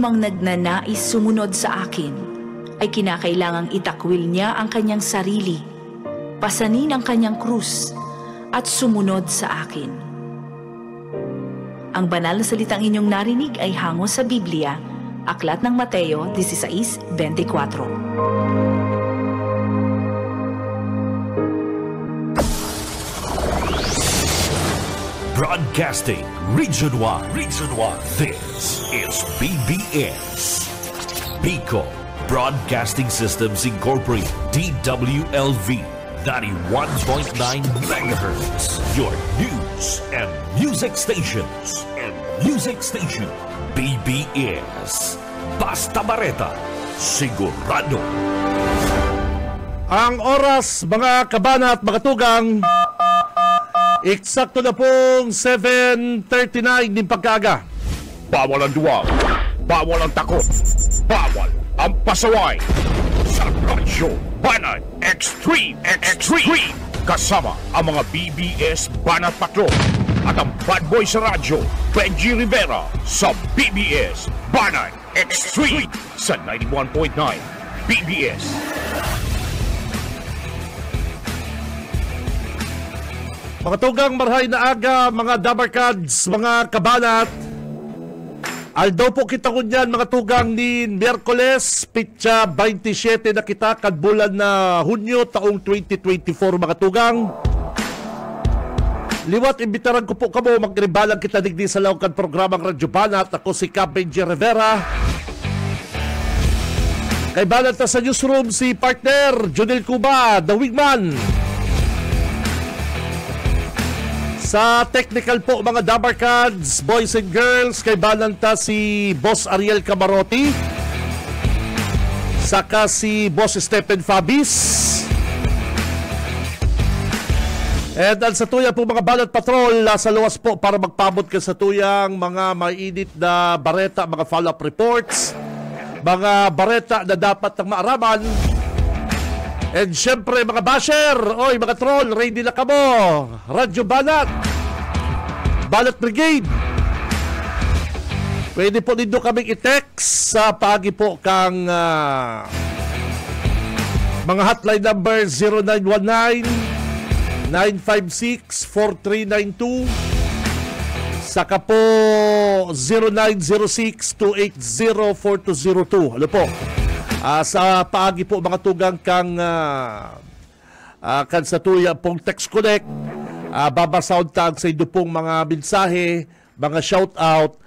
anumang nagnanais sumunod sa akin ay kinakailangang itakwil niya ang kanyang sarili, pasanin ang kanyang krus, at sumunod sa akin. Ang banal na salitang inyong narinig ay hango sa Biblia, Aklat ng Mateo 16:24. Broadcasting Region 1. This is BBS. Pico Broadcasting Systems Incorporated. DWLV 91.9 MHz. Your news and music stations. BBS. Basta Bareta. Sigurado. Ang oras, mga kabana at mga tugang, eksakto na pong 7:39 ng pagkaga. Bawal ang duwag, bawal ang takot, bawal ang pasaway. Sa Radyo Banat Extreme. Kasama ang mga BBS Banat Patrol at ang bad boy sa radyo, Benji Rivera, sa BBS Banat Extreme sa 91.9 BBS. Mga tugang, marhay na aga, mga dabarkads, mga kabanat. Aldaw po kita ko niyan, mga tugang, ni Miyerkules, pitsa 27 na kita, kadbulan na Hunyo, taong 2024, mga tugang. Liwat, imbitaran ko po kamo, magribalang kita digdi sa laukan programang Radyo Banat. Ako si Cap Benji Rivera. Kay Banat na sa newsroom, si partner, Jonel Cuba, the wingman. Sa technical po, mga dabarkads, boys and girls, kay balanta si Boss Ariel Camarotti, saka si Boss Stephen Fabis. And sa tuya po, mga Banat Patrol, sa luwas po para magpabot ka sa tuyang mga mainit na bareta, mga follow-up reports, mga bareta na dapat ng maaraman. And syempre, mga basher, oy, mga troll, ready na kamo. Radyo Banat, Banat Brigade. Pwede po dito kaming i-text sa pagi po kang mga hotline number 0919-956-4392, saka po 0906-280-4202. Ano po? Sa paagi po, mga tugang kang kan sa tuya pong text connect, babasound tag sa inyo pong mga mensahe, mga shoutout,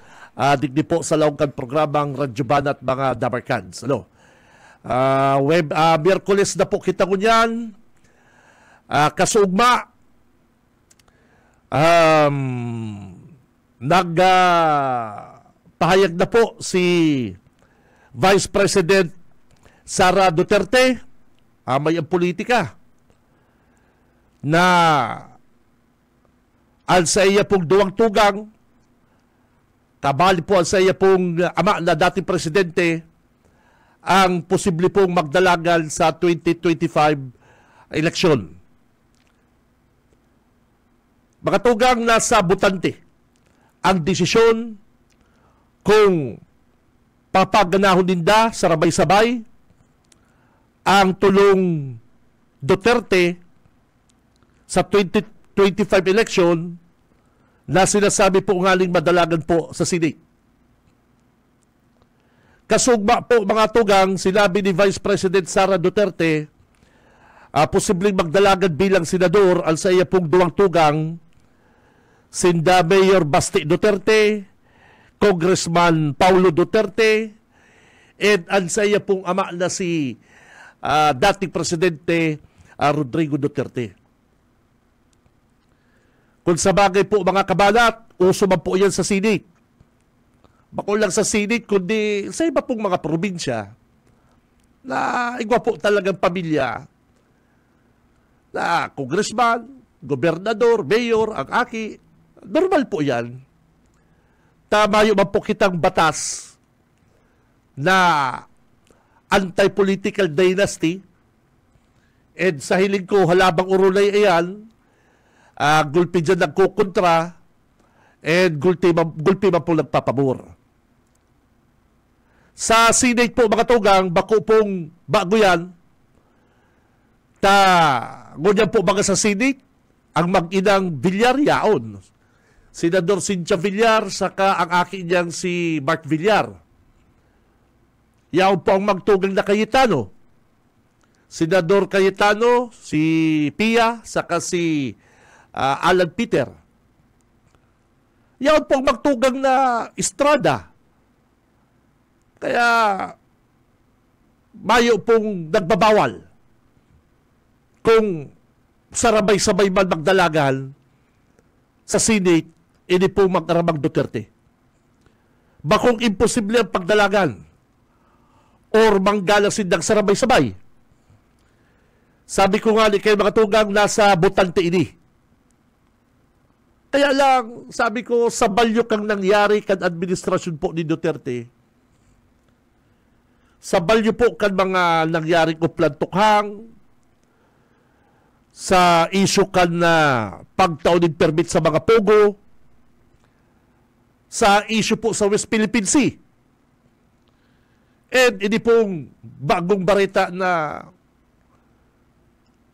digdi po sa laungkan programang Radyo Banat, mga dabarkans. Ano? Miyerkules na po kita ko niyan, kasugma, nagpahayag na po si Vice President Sara Duterte, may ang politika, na al sa iya pong duwang tugang, kabali po al sa iya pong ama na dating presidente, ang posible pong magdalagan sa 2025 eleksyon. Mga tugang, nasa butante ang desisyon kung papaganahon ninda sa sabay-sabay ang tulong Duterte sa 2025 election na sinasabi po ngaling madalagan po sa Senate. Kasugma po, mga tugang, sinabi ni Vice President Sara Duterte, posibleng magdalagan bilang senador al sa iya pong duwang tugang, sinda Mayor Basti Duterte, Congressman Paulo Duterte, and al sa iya pong ama na si dating Presidente Rodrigo Duterte. Kung sa bagay po, mga kabanat, uso man po yan sa Senate. Bako lang sa Senate, kundi sa iba pong mga probinsya na igwa po talagang pamilya na congressman, gobernador, mayor, ang aki. Normal po yan. Tama yung man po kitang batas na anti-political dynasty, and sa hiling ko, halabang urulay ayan, gulpi dyan nagkukontra, and gulpi man po nagpapabor. Sa Senate po mga tugang, bako pong bago yan, ngunyan po mga sa Senate, ang mag-inang Villar yaon. Senador Cynthia Villar, saka ang akin niyang si Mark Villar. Yaon po ang magtugang na Cayetano. Senador Cayetano, si Pia, saka si Alan Peter. Yaon po ang magtugang na Estrada. Kaya mayo pong nagbabawal kung sarabay-sabay man magdalagan sa Senate, hindi po mag-aramang Duterte. Bakong imposible ang pagdalagan or manggalang sindang sarabay-sabay. Sabi ko nga kayo mga tugang, nasa butante ini. Kaya lang, sabi ko, sa balyo kang nangyari kan administrasyon po ni Duterte, sa balyo po kan mga nangyari ko plantukhang, sa issue kan na pagtaunin permit sa mga pogo, sa issue po sa West Philippine Sea. And hindi pong bagong barita na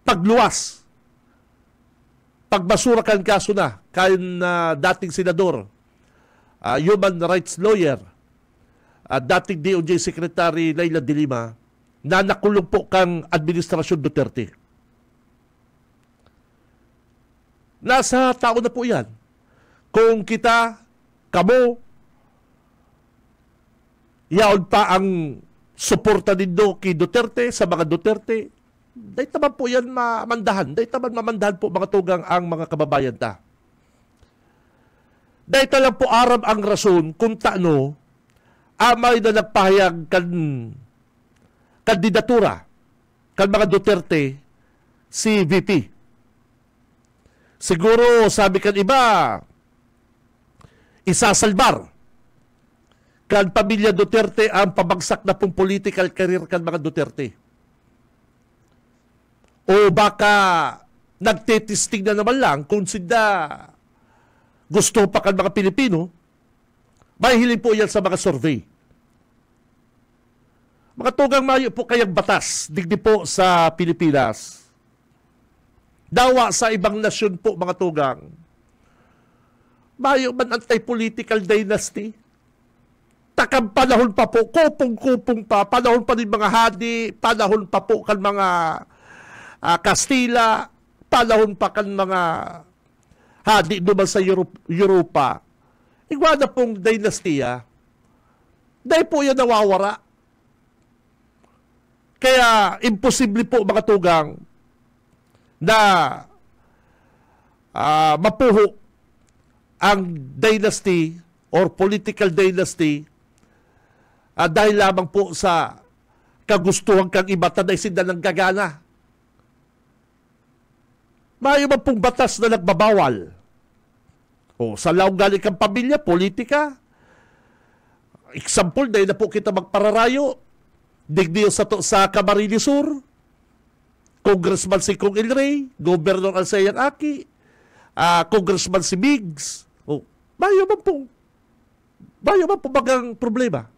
pagluwas, pagbasura kan kaso na, kayo na dating senador, human rights lawyer, dating DOJ Secretary Leila de Lima, na nakulong po kang Administrasyon Duterte. Nasa tao na po yan. Kung kita, kamo, yaon pa ang suporta nindo kay Duterte, sa mga Duterte, dahil naman po yan mamandahan. Dahil naman mamandahan po mga tugang ang mga kababayan ta. Dahil lang po aram ang rason kung taano amay na nagpahayag kan kandidatura kan mga Duterte si VP. Siguro, sabi kan iba, isasalbar kan pamilya Duterte ang pabagsak na pong political career kan mga Duterte. O baka nagtitesting na naman lang kung sila gusto pa kan mga Pilipino, may hiling po yan sa mga survey. Mga tugang mayo po kayang batas, digdi po sa Pilipinas. Dawa sa ibang nasyon po, mga tugang. Mayo man anti-political dynasty. Takang panahon pa po, kupong-kupong pa, panahon pa din mga hadi, panahon pa po kan mga Kastila, panahon pa kan mga hadi naman sa Europa. Igwa na pong dynastiya, dahil po yan nawawara. Kaya imposible po mga tugang na mapuho ang dynasty or political dynasty dahil lamang po sa kagustuhan kang iba tanay sinda ng gagana. May iba pong batas na nagbabawal. O sa laong galing kang pamilya, politika. Example, dahil na po kita magpararayo. Digdiyo sa Camarines Sur, Congressman si Kong El Rey, Governor Alsayang Aki, Congressman si Migs. O, bayo man po bagang problema.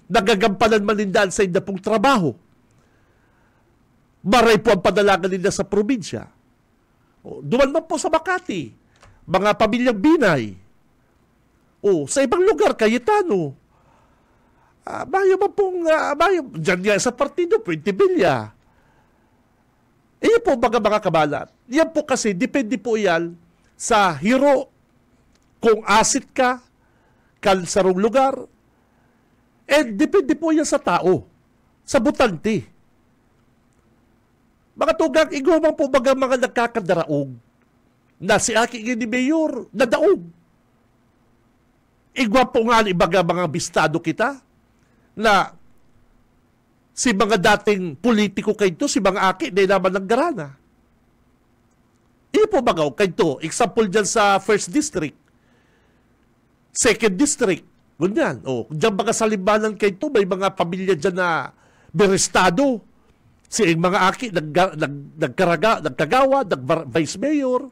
Nagagampanan man nindaan sa inda pong trabaho. Maray po ang padalagan nila sa probinsya. O, duman man po sa Makati, mga pamilyang Binay. O, sa ibang lugar, Cayetano. Bayo man pong, dyan yan sa partido, Puente Villa. Iyan po mga kabalat. Yan po kasi, depende po yan sa hero, kung asit ka, sarong lugar, and depende po yan sa tao, sa butante. Mga tugang, igumang po mga nagkakadaraog, na si aking ni Mayor, nadaog. Igwa po nga ibaga mga bistado kita, na si mga dating politiko kayo, si mga aki, di naman naggarana. Iyo po mga kayo, example dyan sa 1st District, 2nd District, ganyan. O, dyan mga salimbanan kayo, may mga pamilya dyan na berestado. Si mga aki, nagkagawa, nag-vice mayor.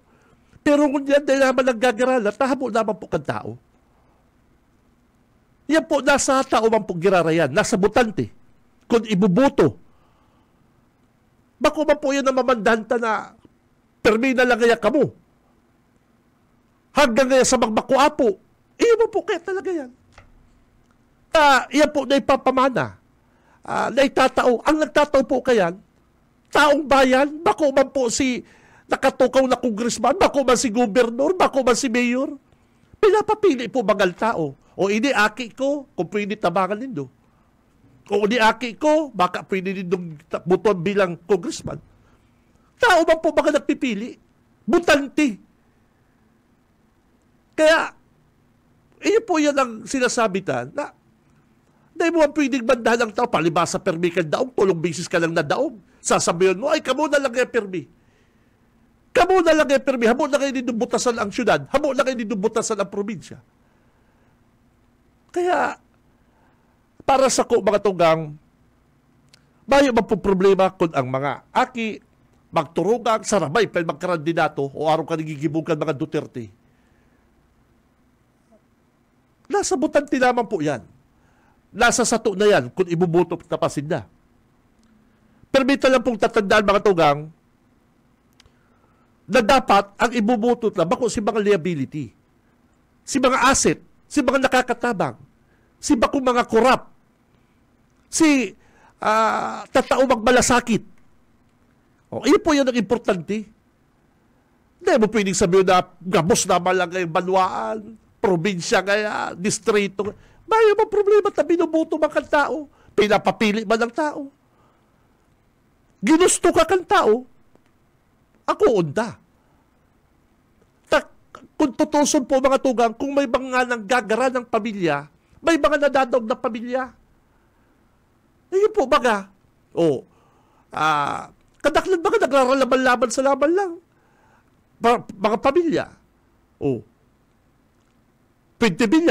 Pero kung yan, di naman naggagarana, tahamo naman po kang tao. Yan po, nasa tao man po girarayan, nasa butante. Kung ibubuto, bako man po yan na mamandanta na permi na lang kaya kamo. Hanggang kaya sa magbakuapo, iyo man po kaya talaga yan. Yan po na ipapamana. Na itatao. Ang nagtatao po kayan, taong bayan, bako man po si nakatukaw na congressman, bako man si gobernador, bako man si mayor. Pinapapili po bagal tao. O ini aki ko, kung pwede tabangan nindo. Kung ini aki ko, baka pwede nindong buton bilang congressman. Tao man po baka nagpipili. Butanti. Kaya, iyo po yan ang sinasabitan na dahil mo ang pwedeng bandahan ng tao, palibasa permi ka daog, tulong bisis ka lang na daog. Sasabihin mo, ay kamo na lang yung permi. Kamo na lang yung permi. Hamo na kayo dinubutasan ang syudad. Hamo na kayo dinubutasan ang probinsya. Kaya, para sa ko mga tunggang, bayo man po problema kung ang mga aki magturugang sarabay pa magkarandidato o araw ka nagigibugan mga Duterte. Nasa butante naman po yan. Nasa sato na yan kung ibubuto na pasinda. Permita lang pong tatandaan mga tugang na dapat ang ibubuto na bako si mga liability, si mga asset, si mga nakakatabang, si bako mga korap, si tatao magmalasakit. O, iyo po yan ang importante. Hindi mo pwedeng sabihin na gabos naman lang ngayong banwaan, probinsya kaya, distrito. Bayo ba problema na binubuto man kang tao? Pinapapili man ng tao? Ginusto ka kang tao? Ako unda. Kung tutuson po mga tugang, kung may mga nanggagara ng pamilya, may mga nadadaog na pamilya. Ayun po baga. Kadaklan baga nagraralaban-laban sa laban lang. Mga pamilya. 20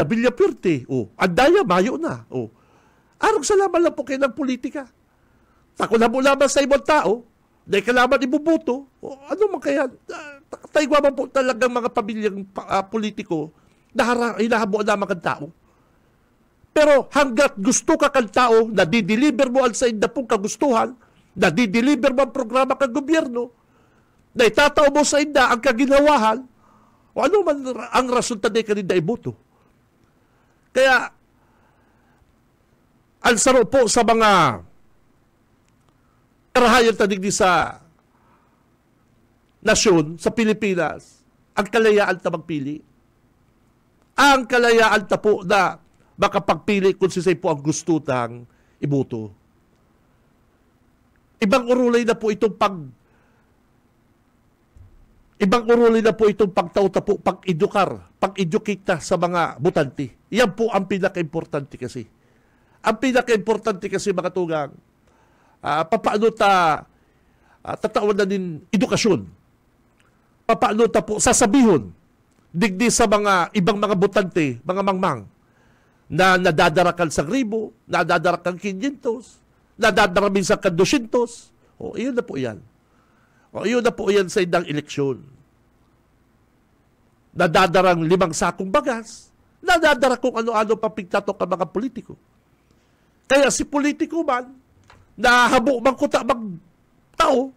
bilya pwerte. Andaya, mayo na. Arong salaman lang po kayo ng politika. Tako na mo laban sa ibang tao, dahil kalaban ibubuto, ano man kaya, tayo man po talagang mga pamilyang politiko na hinahabuan naman kang tao. Pero hanggat gusto ka kang tao, nadideliver mo ang sa inda pong kagustuhan, nadideliver mo ang programa kang gobyerno, na itatao mo sa inda ang kaginawahan, o ano man ang rason taday ka rin na iboto. Kaya, ang saro po sa mga karahayan tadig sa nasyon, sa Pilipinas, ang kalayaan na magpili. Ang kalayaan na po na makapagpili kung sisay po ang gusto tang iboto. Ibang urulay na po itong pagtauta po, pag-educate na sa mga butante. Yan po ang pinaka-importante kasi. Ang pinaka-importante kasi mga tugang, papaano tatawan na din edukasyon. Papaano ta po sasabihon digdi sa mga ibang mga butante, mga mangmang, na nadadarakan sa ribo, nadadarakan 500, nadadaramin sa 200. Iyon na po yan. Iyon na po yan sa indang eleksyon. Nadadarang 5 sakong bagas, nadadara kung ano-ano papigtato ka mga politiko. Kaya si politiko man, nahabo man kuta mag-tao,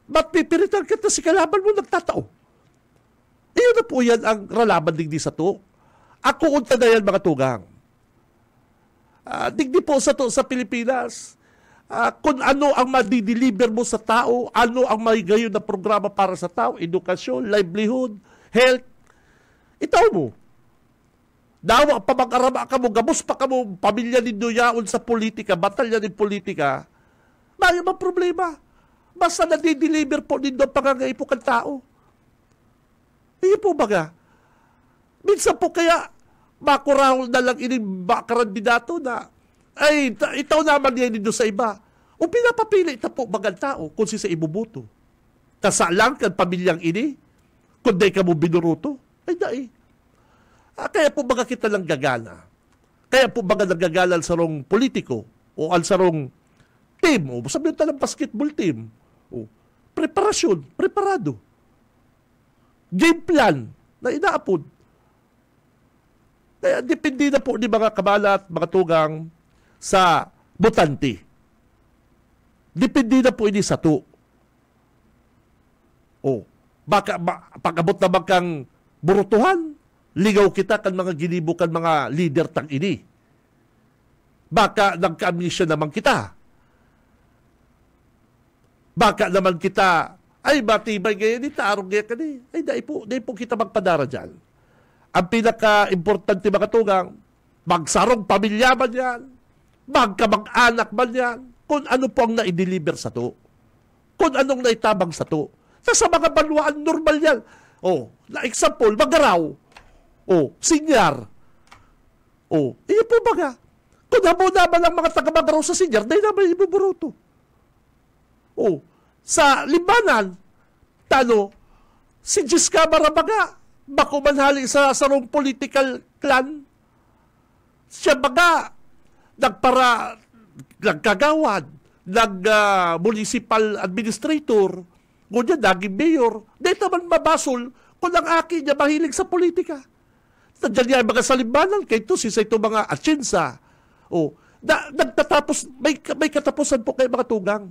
mapipiritan kita si kalaban mo nagtatao. Iyon na po yan ang ralaban digdi sa to. Ako unta na yan mga tugang. Digdi po sa to sa Pilipinas, kung ano ang madideliver mo sa tao, ano ang may gayon na programa para sa tao, edukasyon, livelihood, health, itaw mo. Dawa pa makarama ka mo, gabos pa ka mo, pamilya nindo yaon sa politika, batalya ng politika, may mga problema. Basta nadideliver po nindo pangangay po kang tao. Hindi po baga. Minsan po kaya, makurahol na lang ini kandidato na ay, itaw naman yan nindo sa iba. O pinapapili ita po bagang tao kung si sa ibubuto. Kasalang kan pamilyang ini, kung di ka mo binuruto, ay dai. Kaya po baga kita lang gagana. Kaya po baga nagagala sa rong politiko o al sa rong team o sabihin talang basketball team. O, preparasyon, preparado. Game plan na inaapod. Kaya depende na po ni mga kabalat, mga tugang sa butante. Depende na po ini sa to. Baka pag-abot naman kang burutuhan, ligaw kita kan mga ginibo kan mga leader tang ini. Baka nagka-amnesia naman kita. Baka naman kita, ay matibay ngayon, tarong ngayon ka ni. Ay, dahil po kita magpadara dyan. Ang pinaka-importante mga tugang, magsarong pamilya man yan, magkamag-anak man yan, kung ano po ang na-deliver sa to. Kung anong naitabang sa to. Sa mga banwaan, normal yan. Na example, magaraw. Sinyar. Iyo po baga. Kung habo naman ang mga taga-magaraw sa sinyar, dahil naman ibuburuto. Sa Libanan, si Jiska Marabaga, bako manhali sa sarong political clan, siya baga, nagkagawad, municipal administrator, ngunyan, naging mayor, dahil naman mabasol kung ang aki niya mahilig sa politika. Nandiyan niya mga sa Libanan, kaya ito, sisa ito mga atsinsa. Nagtatapos, may katapusan po kay mga tugang.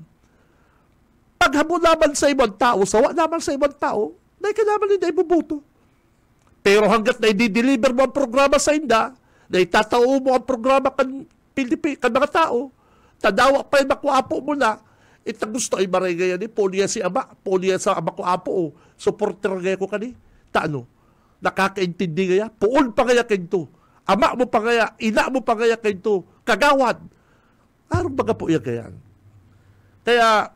Paghamo naman sa ibang tao, sawa naman sa ibang tao, dahil ka naman hindi ibubuto. Pero hanggat na i-deliver mo ang programa sa inda, na itatao mo ang programa kan mga tao, tadawa pa yung makuapo mo na, ito gusto ay maray yan, poliya si ama, poliya sa ama ko apo, supporter gaya ko kani, nakakaintindi gaya, puon pa gaya kayo, ama mo pa gaya, ina mo pa gaya kayo, kagawad. Anong baga po yan kaya? Kaya,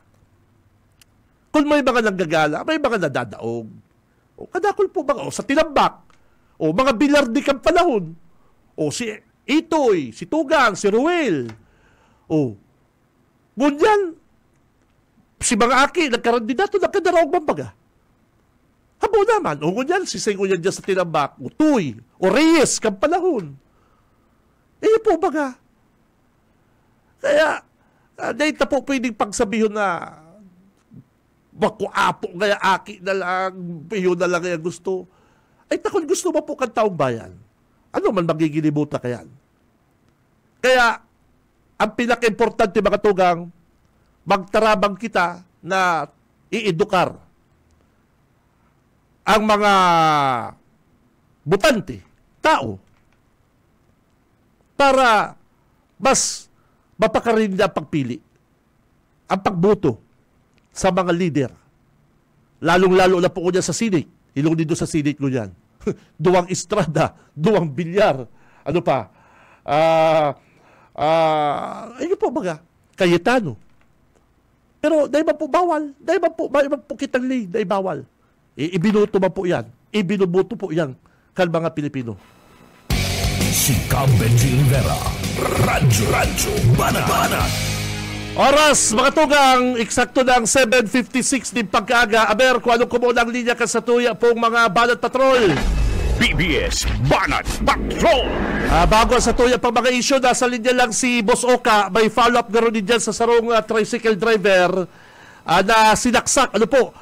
kung may mga nanggagala, may mga nadadaog. Kadakol po mga, sa tinambak, mga bilardi kang panahon, si Itoy, si Tugang, si Ruel, ngunyan, si mga aki, nagkarandidato, nagkadaraog bang baga? Habo naman, ngunyan, si Sengo yan dyan sa tinambak, Tuy, o Reyes kang panahon. Po baga. Kaya, dahil na po pwedeng pagsabihon na makuapo kaya aki na lang, yun na lang kaya gusto. Ay, takon gusto mo po kang taong bayan. Ano man magigilibuta kayan? Kaya, ang pinaka-importante mga tugang, magtarabang kita na iedukar ang mga butante, tao, para mas mapakarinda ang pagpili, ang pagboto sa mga leader. Lalong-lalo na po ko dyan sa Senate. Ilong dito sa Senate ko dyan. Duwang Estrada, duwang Bilyar. Ano pa? Ayun po baga, Cayetano. Pero dahil ba po bawal? Dahil ba po kitang dahil bawal? Ibinuto ba po yan? Ibinubuto po yan kan mga Pilipino. Si Cam Benji Rivera, Radyo Banat. Oras, mga tugang, eksakto ng 7:56 din pagkaaga. Aber, kung anong kumunang linya ka sa tuya pong mga Banat Patrol. BBS Banat Patrol! Bago sa tuya pang mga isyo, nasa linya lang si Boss Oka. May follow-up garo din dyan sa sarong tricycle driver na sinaksak. Ano po?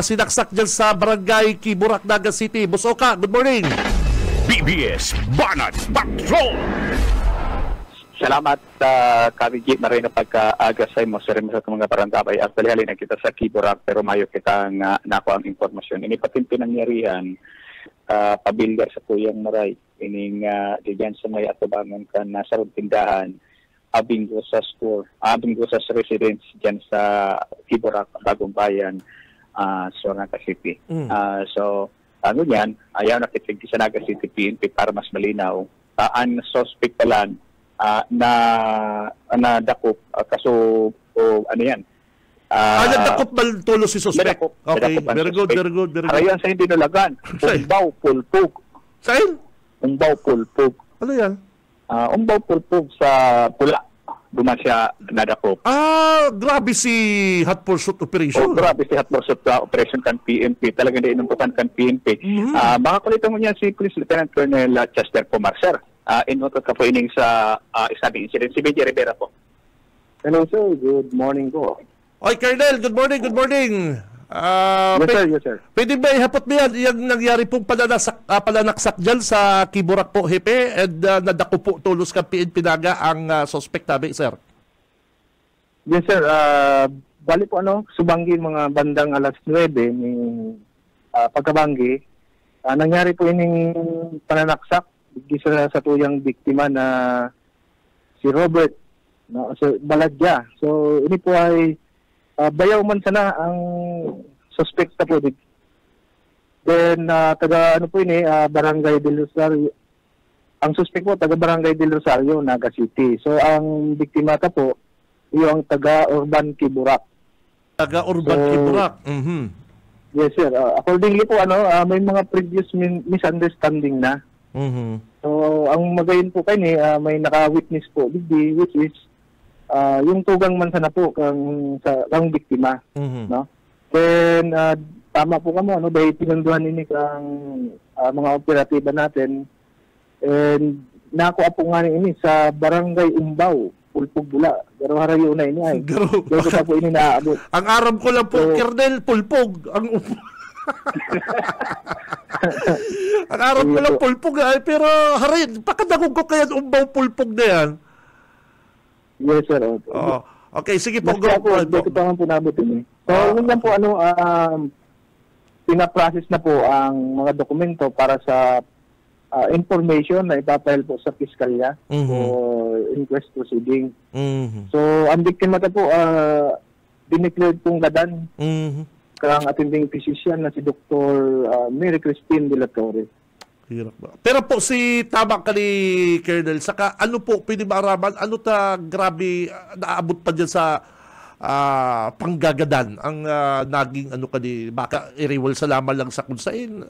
Sinaksak dyan sa Barangay Kiburak, Naga City. Boss Oka, good morning! BBS Banat Patrol! Salamat kami Jeep Marino pagka-aga sa mo sa mga barangay. Actually, halin na kita sa Kiburak pero mayo kita nga nako ang informasyon. Ini patin pinangyarihan pabilder sa Tuyang Maray. Ining diyan sa may atubangan ka nasa tindahan abing sa store, abing sa residence diyan sa Kiburak, Bagong Bayan, Naga City. So, ano yan, ayaw nakitig sa Naga City PNP para mas malinaw. Ang suspect pala na dakop kaso ano yan dakop baltolo si suspect. Okay, very good. Arayan sa hindi nalagan. Umbaw pulpug. Saan? Umbaw pulpug. Ano yan? Umbaw pulpug sa pula. Duman siya nadakop. Grabe si hot pursuit operation. Grabe si hot pursuit operation kan PNP. Talagang inumpukan kan PNP. Baka kulitan mo niya si Police Lieutenant Colonel Chester Pomarcer. Inutot ka po ining sa isang incident. Si Benji Rivera po. Hello sir, good morning po. Oy, Colonel, good morning. Yes, sir. Yes, sir. Pwede ba ihapot mo yan? Yung nangyari pong palanaksak dyan sa Kiburak po, Hepe, and nadako po tulos kang PNP Naga ang suspect tabi, sir? Yes, sir. Bali po subanggi mga bandang alas 9 ni pagkabanggi. Nangyari po ining pananaksak sa tuyang biktima na si Robert Baladya. So ini po ay bayaw man sana ang suspect na po. Then taga Barangay del Rosario. Ang suspect po taga Barangay del Rosario, Naga City. So ang biktima ta po yung taga Urban Kiburak. Taga Urban Kiburak. Mm-hmm. Yes, sir. Accordingly po may mga previous misunderstanding na. Mm-hmm. So ang magayon po kay may naka-witness po which is yung tugang man sana po kang biktima, no? Then tama po kamo dahil pinunduhan ini kang mga operatiba natin, and nakuha po nga ini sa Barangay Umbaw, Pulpog Bula. Pero harayo na ini ay. Pero pa po ini naaabot. Ang aram ko lang po, Kernel, Pulpog. Ang aram ko lang Pulpog ay, pero haray, pakadagog ko kaya Umbaw Pulpog na yan. Yes, sir. Okay, sige po. Dito pa po nabot ini. So, yun lang po pinaprocess na po ang mga dokumento para sa information na ipapile po sa piskalya for inquest proceeding. So, ang biktima ta po, dineclared pong gadan kang attending physician na si Dr. Mary Christine de la Torre. Hirap ba? Pero po si tama ka ni Colonel, saka ano po, pwede maaraman, ano ta grabe, naabot pa dyan sa panggagadan ang naging baka iriwal sa laman lang sa kunsain,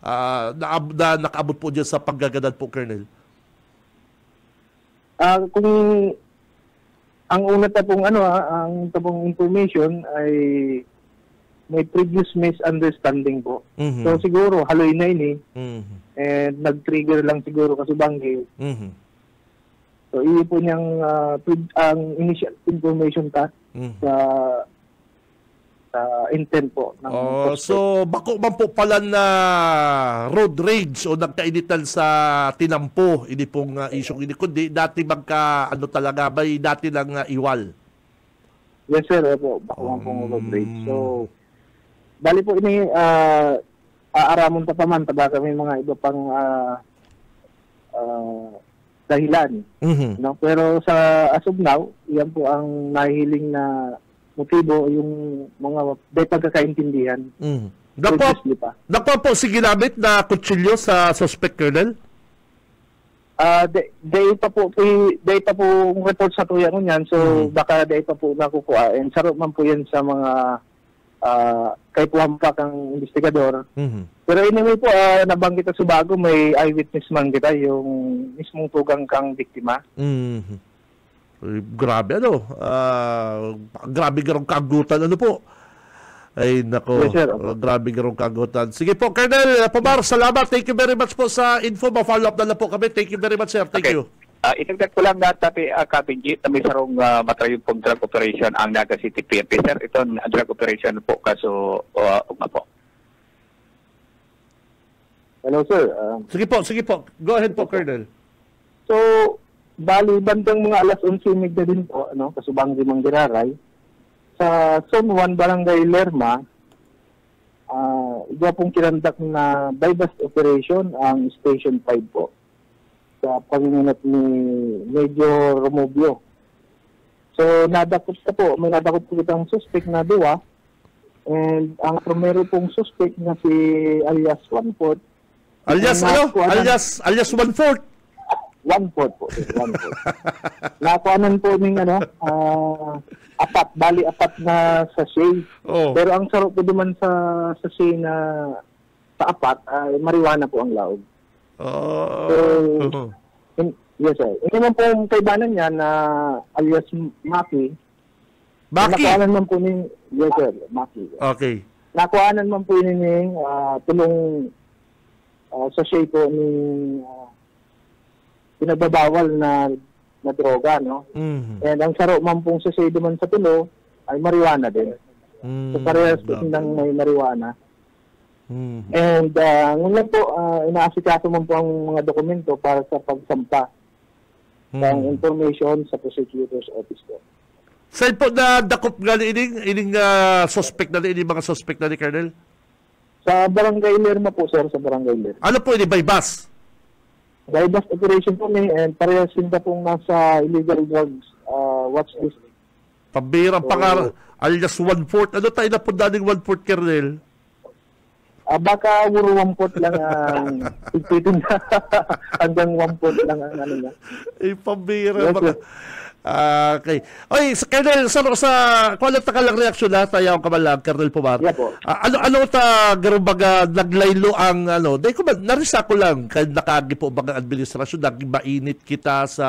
na nakaabot po dyan sa panggagadan po, Colonel? Kung ang una tapong ang tapong information ay may previous misunderstanding po. So siguro haloy na ini. And nag-trigger lang siguro kasubanggi. So iyo po niyang ang initial information sa intent po ng so bako man po pala na road rage o nagkainitan sa tinampo, hindi pong isyong ini kundi dati talaga may dati lang iwal. Yes, sir. Po bako man pong road rage. So bali po ini aaramon pa man taga kami mga iba pang dahilan. No? Pero sa as of now, yan po ang nahihiling na motibo, yung mga pagkakaintindihan. Nakuha po si ginamit na kutsilyo sa suspect, Colonel? Day pa po report sa tuyan yan, so baka day pa po nakukuha. And sarap man po yan sa mga kay puhampak ang investigador. Pero anyway po, nabanggit sa Subago, may eyewitness man kita, yung mismong tugang kang biktima. Grabe grabe garong kagutan po. Ay nako, yes, grabe garong kagutan. Sige po, Colonel Pomar, salamat. Thank you very much po sa info. Ma-follow up na po kami. Thank you very much, sir. Thank you. Itagdag ko lang na Captain G, may sarong matrayong pong drug operation ang Naga City PNP, sir. Ito drug operation po, kaso po. Hello, sir. Sige po. Go ahead po, Colonel. So, bali, bandang mga alas 11 na din po, kasubang Limang Giraray, sa Zone 1, Barangay Lerma, iba pong kinandak na bypass operation ang Station 5 po, sa panginunat ni Major Romobio. So, may nadakot po itang suspect na diwa, and ang primero pong suspect na si alias 1/4. Alias 1/4? 1/4 po. 1/4. Nakuhanan po ng apat na sachet. Pero ang sarap po naman sa sachet na sa apat ay marijuana po ang laog. Yes, sir. Ito naman po ang kaibanan niya na alias Maki. Nakuhanan man po ni... Yes, sir. Maki. Okay. Nakuhanan man po ni tulong sachet po ni pinagbabawal na droga, no? And ang sarap man pong sachet naman sa tulo ay marijuana din. So parehas po silang may marijuana. And ngayon po, inaasikaso mo po ang mga dokumento para sa pagsampa ng information sa prosecutor's office po. Saan po na dakop nga ining suspect na ining mga suspect na ni Colonel? Sa Barangay Lerma po, sir, sa Barangay Lerma. Ano po ini by bus? By bus operation po and parehas sila pong nasa illegal drugs watch list. Pambirang pangar, alias 1/4. Ano tayo na po dating 1/4, Colonel? Baka 1/4 lang ang ipitin na hanggang 1/4 lang ang ano niya. Pambira. Yes, Okay. Oy, sa Colonel, sa kuwalat ka lang reaksyon na tayo ang kamalang, Colonel Pomar. Yeah po. Ano ta garo baga naglaylo ang ano? Dahil ko ba narisa ko lang kay nakagi po baga administrasyon naging mainit kita sa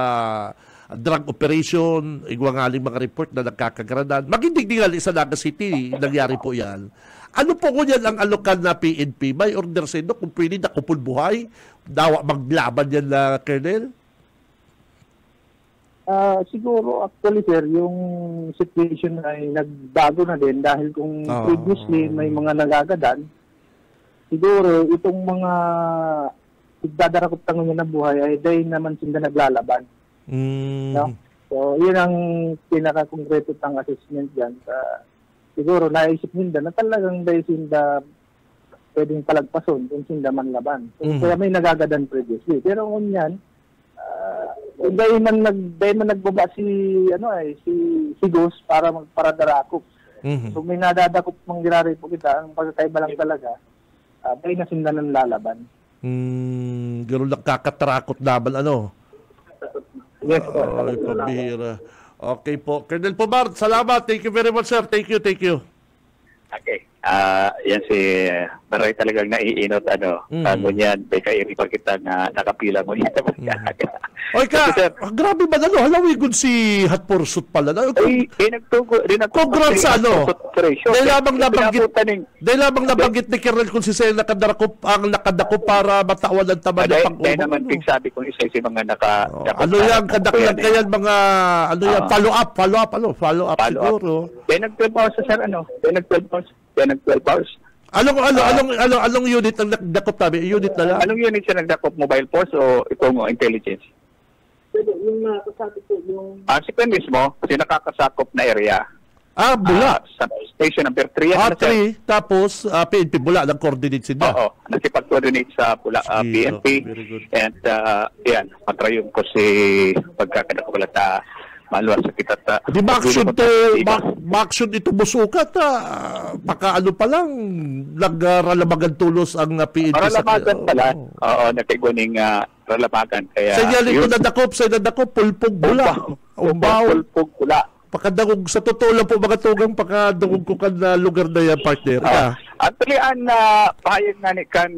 drug operation, igwangaling mga report na nagkakagaradan. Magindigdingal isa Naga City, nangyari po 'yan. Ano po ko yan ang alokan na PNP? May order sa inyo kung pwede na kupul buhay? Dawa maglaban yan na Colonel? Siguro actually sir, yung situation ay nagbago na din dahil kung previously may mga nagagadan, siguro itong mga idadarakot tangon na buhay ay dahil naman sila naglalaban. No? So yun ang pinaka-concrete tang assessment dyan. Siguro naisip nila na talagang dahil sila pwedeng palagpason kung sila man laban. So, kaya may nagagadan previously. Pero kung yan, dahil man nagbaba si Ghost para darakop. So may nadadakop mang ginari po kita, ang pagkakaiba lang talaga, dahil na sila nang lalaban. Gano'n lang kakatarakot laban, ano? Yes, po. Ay, pambira. Okay po. Colonel Pomar, salamat. Thank you very much, sir. Thank you. Okay. Yan si Maray talagang naiinot ngunyan may kairi pa kita nga nakapila mo yan. Oy grabe ba halawi good si Hot Pursuit pala. Congrats sa ano. Dahil lamang nabanggit ni Colonel kung si Sen nakadakop para matawan ng tama ng pag-umo. Dahil naman sabi kung isa si mga nakadakop. Ano yan, kadaklag kayan mga follow up siguro. Dahil nag-12 hours sa sir, Dahil nag-12 hours. Anong unit ang nagdakop tabi? Unit na lang? Anong unit siya nagdakop? Mobile force o itong intelligence? Yung nakasakop po yung... Si Pen mismo, kasi nakakasakop na area. Bula. Sa station number 3. 3, tapos PNP Bula, nag-coordinate sila. Oo, nakipag-coordinate sa Bula PNP. And yan, matrayon ko si pagkakadakulat maluwas sa kita ta. Di ma-action ito busukat pakaano pa lang nagralamagan tulos ang PNP sa ralamagan pala. Oo, nakaiguning ralamagan kaya senyalin ko nadakop pulpog bula. Pulpog bula. Pakadagog sa totoo lang po mga tugang pakadagog ko kan lugar na yan partner. Actually pahayag nga ni kan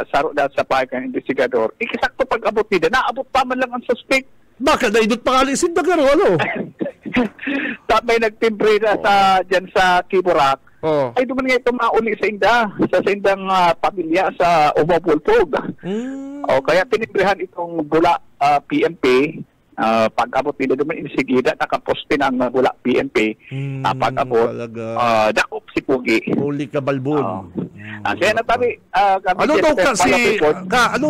saro da sa pahayag ng investigador. Ikasakto pag-abot nila, naabot pa man lang ang suspect. Baka nainot pa nga lisin na garo, ano? May nagtimbre na dyan sa Kiborak. Ay, duman nga ito mauli sa indang pamilya sa Umapulpog. Kaya tinimbrehan itong Bula PNP. Pag-abot nila duman insigida, nakaposte ng Bula PNP. Pag-abot, dakop si Pugi. Huli ka balbon. Kaya natabi, ano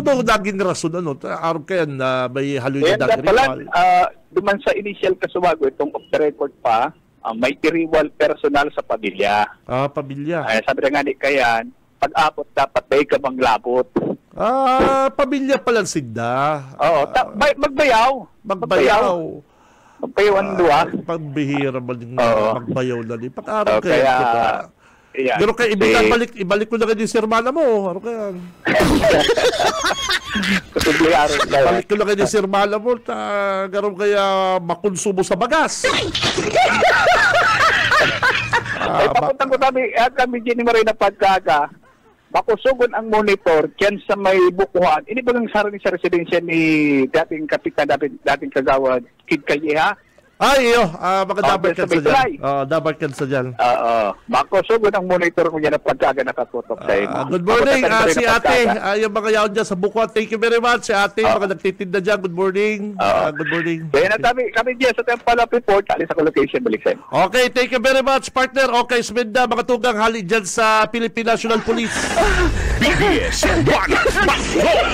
daw naging rason, araw kaya na may haloy na dagri? Duman sa initial kasuwago, itong off the record pa, may iriwal personal sa pamilya. Pamilya. Sabi na nga ni Kayan, pag-abot dapat may kabang labot. Pamilya palang sigda. Oo, magbayaw. Magbayaw ang luwa. Pagbihira magbayaw na din. Pag-araw kaya kita. Yeah. Pero kaya ibalik ko na kayo si Hermana mo. Ano kaya? Ibalik ko na kayo si Hermana mo. Gano'n kaya makonsumo sa bagas. Papuntang ko kami Jenny Marina Pagkaga. Makusugon ang monitor dyan sa may bukuhan. Ini ba lang sa residensya ni dating kapitan, dating kagawad Kid Calleja? Ay, iyo. Mga dapat sa kansa dyan. Bitlay. Dapat kansa dyan. Bako, so ang monitor ko niya na pagkaga nakatutok sa imo. Good morning, si ate. Yung mga yaon dyan sa Bukwan. Thank you very much. Si ate, mga nagtitinda dyan. Good morning. Good morning. Kaya na kami dyan sa Tempala Report. Alis sa location, Baliksen. Okay, thank you very much, partner. Okay, Sminda, mga tugang hali dyan sa Philippine National Police. BBS Banat Patrol.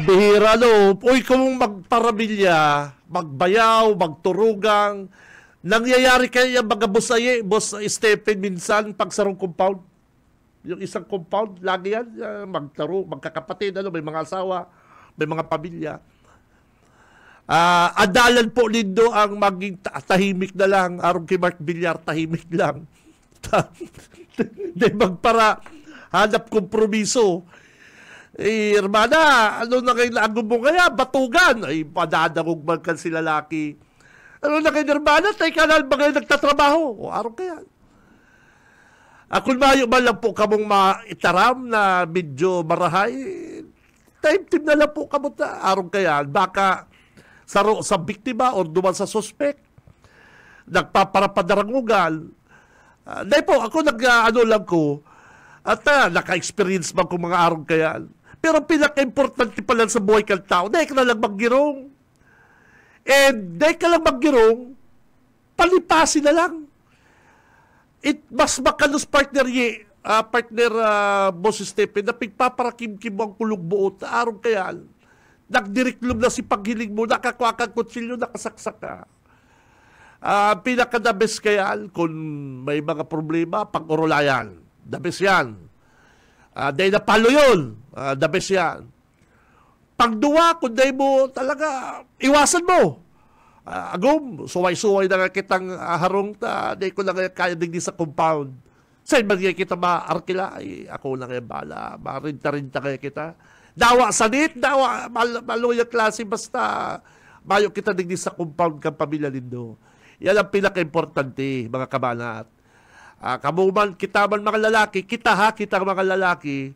Bihira, no? Uy, kung magparamilya, magbayaw, magturugang, nangyayari kayo yung mga boss Stephen minsan pagsarong compound. Yung isang compound, lagi yan, magkakapatid, may mga asawa, may mga pamilya. Adalan po lindo ang maging tahimik na lang, arong kay Mark Villar, tahimik lang. Hindi magpara, hanap kompromiso. Hermana, ano na kayo lago mo kaya? Batugan. Ay, padadagog man kan si lalaki. Ano na kayo, hermana? Tayo ka na ba kayo nagtatrabaho? O, araw kaya. Kung mayo man lang po kamong maitaram na medyo marahay, time team na lang po kamot na. Araw kaya, baka sa biktima o duman sa suspect, nagpaparapadarangugan. Dahil po, ako lang ko, at naka-experience man kung mga araw kaya. Pero pinaka-importante pa lang sa buhay kang tao, dahil ka na lang maggirong. And dahil ka lang maggirong, palipasin na lang. Mas makalos partner Boss Stephen, na pigpaparakim-kim ang kulog buot, araw kaya, nagdiriklom na si paghiling mo, nakakuha kang kutsilyo, nakasaksak ka. Pinaka-the best kaya, kung may mga problema, pag-orolayan. The best yan. Dahil napalo yun. The best yan. Pagduwa, kung dahil mo talaga, iwasan mo. Agom, suway-suway na kitang harong dahil ko lang kaya digdi sa compound. Saan magiging kita ma-arkila? Ay, ako lang yung bala. Marinta-rinta kaya kita. Dawa sanit, dawa maluyang klase, basta mayo kita digdi sa compound kang pamilya lindo. Yan ang pinaka-importante, mga kabanat. Kamuman, kita man mga lalaki, kita mga lalaki,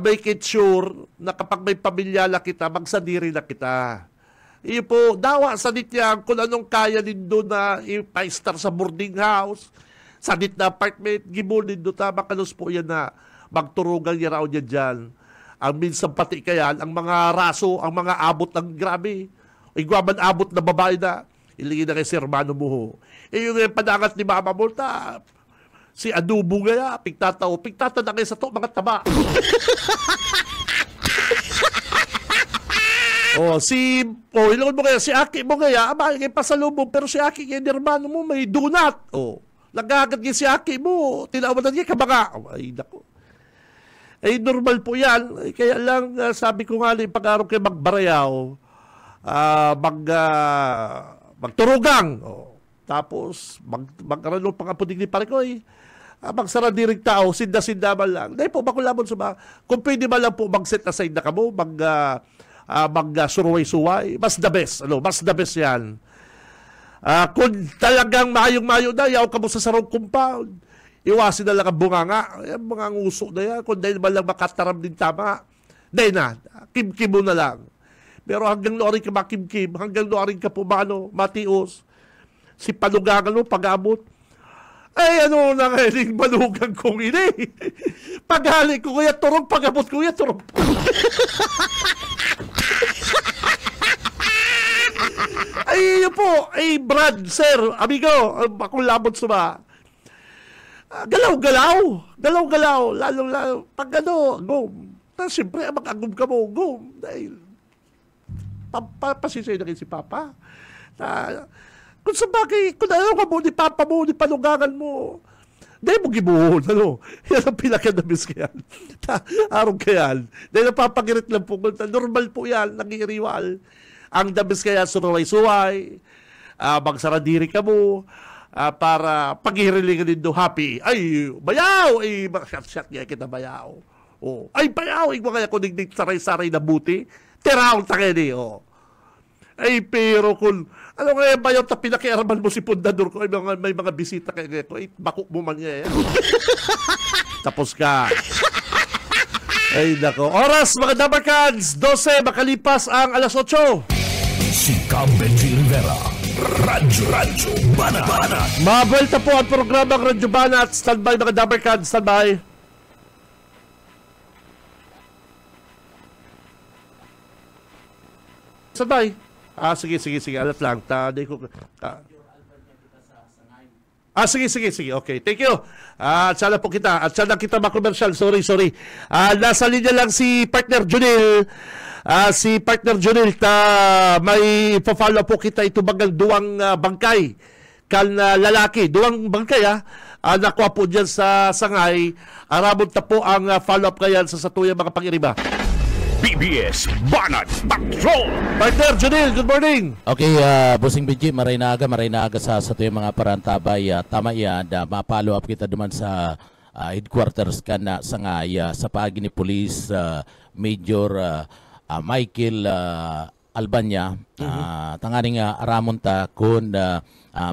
make it sure na kapag may pamilyala kita, magsadiri na kita. Iyo po, dawa sanit yan kung anong kaya nindo na ipa-star sa boarding house, sanit na apartment, gibol nindo tama kalos po yan na magturugang yaraw niya dyan. Ang minsan pati kaya, ang mga raso, ang mga abot ng grabe, igwaman abot na babae na, ilingin na kay si hermano mo ho. Yung padangat ni mama mo, si adubo gaya, pigtata na kayo sa to, mga taba. Ilangon mo kaya, si Aki mo kaya, kayo pasalubong, pero si Aki kaya ni hermano mo, may donut. Nagagad niya si Aki mo, tinawanan niya, kabaga. Ay, nako. Ay, normal po yan. Kaya lang, sabi ko nga, pag-araw kayo magbarayaw, magturugang. Tapos, mag-arano pang-apunig ni Parikoy. Magsara direct tao, sinda-sinda man lang. Dahil po, makulamon sa kung pwede man lang po mag-set aside na kamo, mag-suruway-suway. Mas the best. Mas the best yan. Kung talagang mayong-mayo na, yaw ka mo sa sarong compound, iwasin na lang ang bunganga. Yan, mga nguso na yan. Kung dahil man lang makataram din tama, dahil na, kim-kim mo na lang. Pero hanggang noorin ka makim-kim, hanggang noorin ka pumano, matios, si palugangan mo, pag-abot, ay ano na ngayon, malugang kong ini. Paghali ko kuya turong, pag-abot kuya turong. Ay, yun po, ay Brad, sir, amigo, akong labot suma. Galaw-galaw, lalo, pag ano, gom. Siyempre, mag-agom ka mo, gom. Dahil, pasisay na rin si Papa. Kung sa bagay, kung ano ka mo, ni Papa mo, ni palugangan mo, dahil mo gibuhon, yan ang pinaka-dabis kaya. Araw kaya. Dahil napapagirit lang po, normal po yan, nag-iiriwal. Ang dabis kaya, suruway-suway, magsaradiri ka mo, para pag-ihirilingan din do happy. Ay, bayaw! Ay, shot niya kita bayaw. Ay, bayaw! Ay, mga kunig saray-saray na buti. Tiraw takeni, Ay, pero kung, ano kaya bayaw ta pinakiaraman mo si Pundador ko, may mga bisita kaya ko, bakok mo man niya. Tapos ka. Ay, nako. Oras, mga Dabarkans, 12, makalipas ang alas 8. Si Cam Benji Rivera, Radyo Banat. Mabuelta po ang programang Radyo Banat. Standby mga Dabarkad, standby. Standby. Sige. Alat lang. Sige. Okay. Thank you. At sana po kita. At sana kita ma-commercial. Sorry. Nasa linya lang si partner Junil. Si partner Junil, may pa-follow po kita ito bagang duwang bangkay. Kan lalaki. Duwang bangkay nakuha po dyan sa Sangay. Aramon ta po ang follow-up kayan sa satuyang mga pangiriba. BBS Banat Patrol. Partner Junil, good morning. Okay, Bossing BG, maray na aga sa tuyong mga parantabay. Tama yan, ma-follow up kita duman sa headquarters ka na Sangay sa paagi ni Police Major Michael Albania. Tanganing aramon ta kung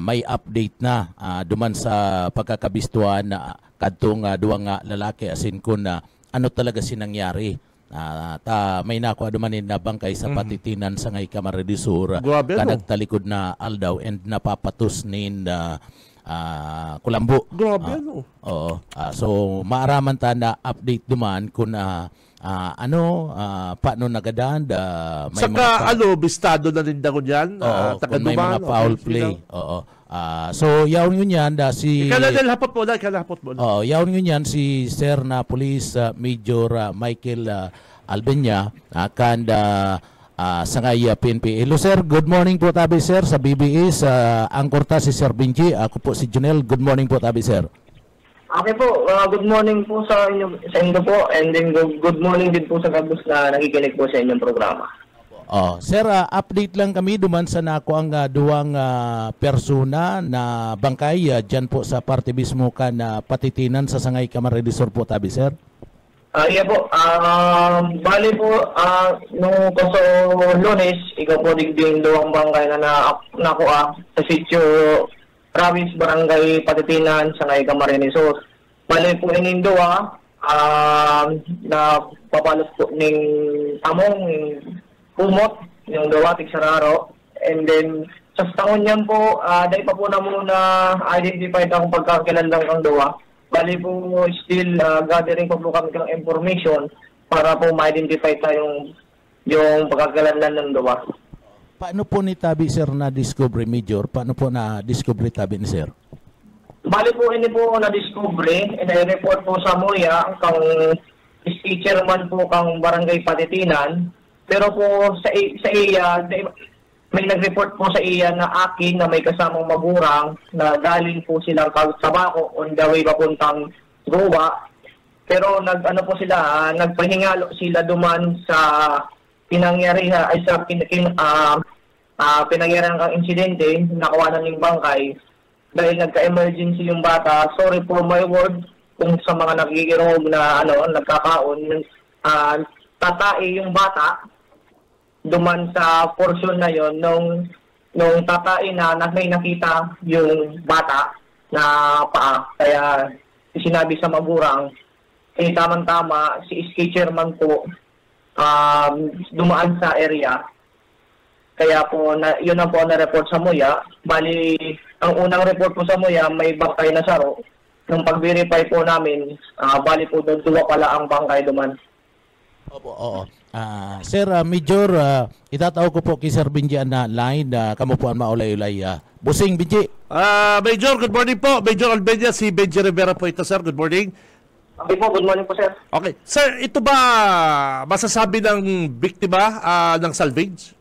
may update na duman sa pagkakabistuan kadtong duwang lalaki asin kung ano talaga sinangyari. May nakuha dumanin na bangkay sa patitinan sa ngay Camarines Sur kanagtalikod na aldaw and napapatos nin Kulambo. Grabe Oo. So maaraman ta na update duman kung paano nagadaan may saka bistado na rin daw yan. Kung may mga foul play. Oo. So yaon yun yan si Ikalahapot mo na. Yaon yun yan si Sir na Police Major Michael Albania kanda sa ngay PNP. Hello sir, good morning po tabi sir sa BBS. Ang korta si Sir Benji, ako po si Junel. Good morning po tabi sir. Okay po, good morning po sa inyo po, and then good morning din po sa kabus na nakikinig po sa inyong programa. Sir, update lang kami duman sa nako ang duwang persona na bangkay dyan po sa parte mismo ka na patitinan sa Sangay Camarines Sur po tabi sir. Yeah po, bali po, nung kaso Lunes, ikaw po digding duwang bangkay na nakuha sa sitio Province Barangay Patitinan, Sangay Camarines Sur. Bali po ining duwa, na papalot po ning tamong kumot, yung dawatig sararo. And then, sa tangon niyan po, dahil pa po na muna identified ang pagkakilanlang ang dawa. Bali po still gathering po kami ng information para po ma-identify tayong yung pagkakilanlan ng dawa. Paano po ni tabi sir na-discover, Major? Paano po na-discover tabi ni sir? Bali po, hindi po na-discover, i-report po sa MOYA, kang teacher man po kang Barangay Patitinan. Pero po sa iya, may nag-report po sa iya na akin na may kasamang magurang na galing po silang Tabako on the way papuntang Goa. Pero nagpahingalo sila duman sa pinangyarihan ay sa pinangyarihan kang insidente, nakawanan ng bangkay dahil nagka-emergency yung bata. Sorry for my word kung sa mga nagigirog na nagkakaon, tatai yung bata duman sa portion na yon nung tatai na may nakita yung bata na paa. Kaya sinabi sa magurang, tamang-tama si chairman po dumaan sa area. Kaya po, yun ang po na-report sa MOYA. Bali, ang unang report po sa MOYA, may bangkay na saro. Nung pag-verify po namin, bali po doon, tuwa pala ang bangkay duman. Oo. Sir, Major, itatawag ko po kay Sir Benji na line. Kamu po ang maulay-ulay. Busing, Benji. Major, good morning po. Major Albania, si Benji Rivera po ito, sir. Good morning. Okay po, good morning po, sir. Okay. Sir, ito ba masasabi ng biktima ng salvage?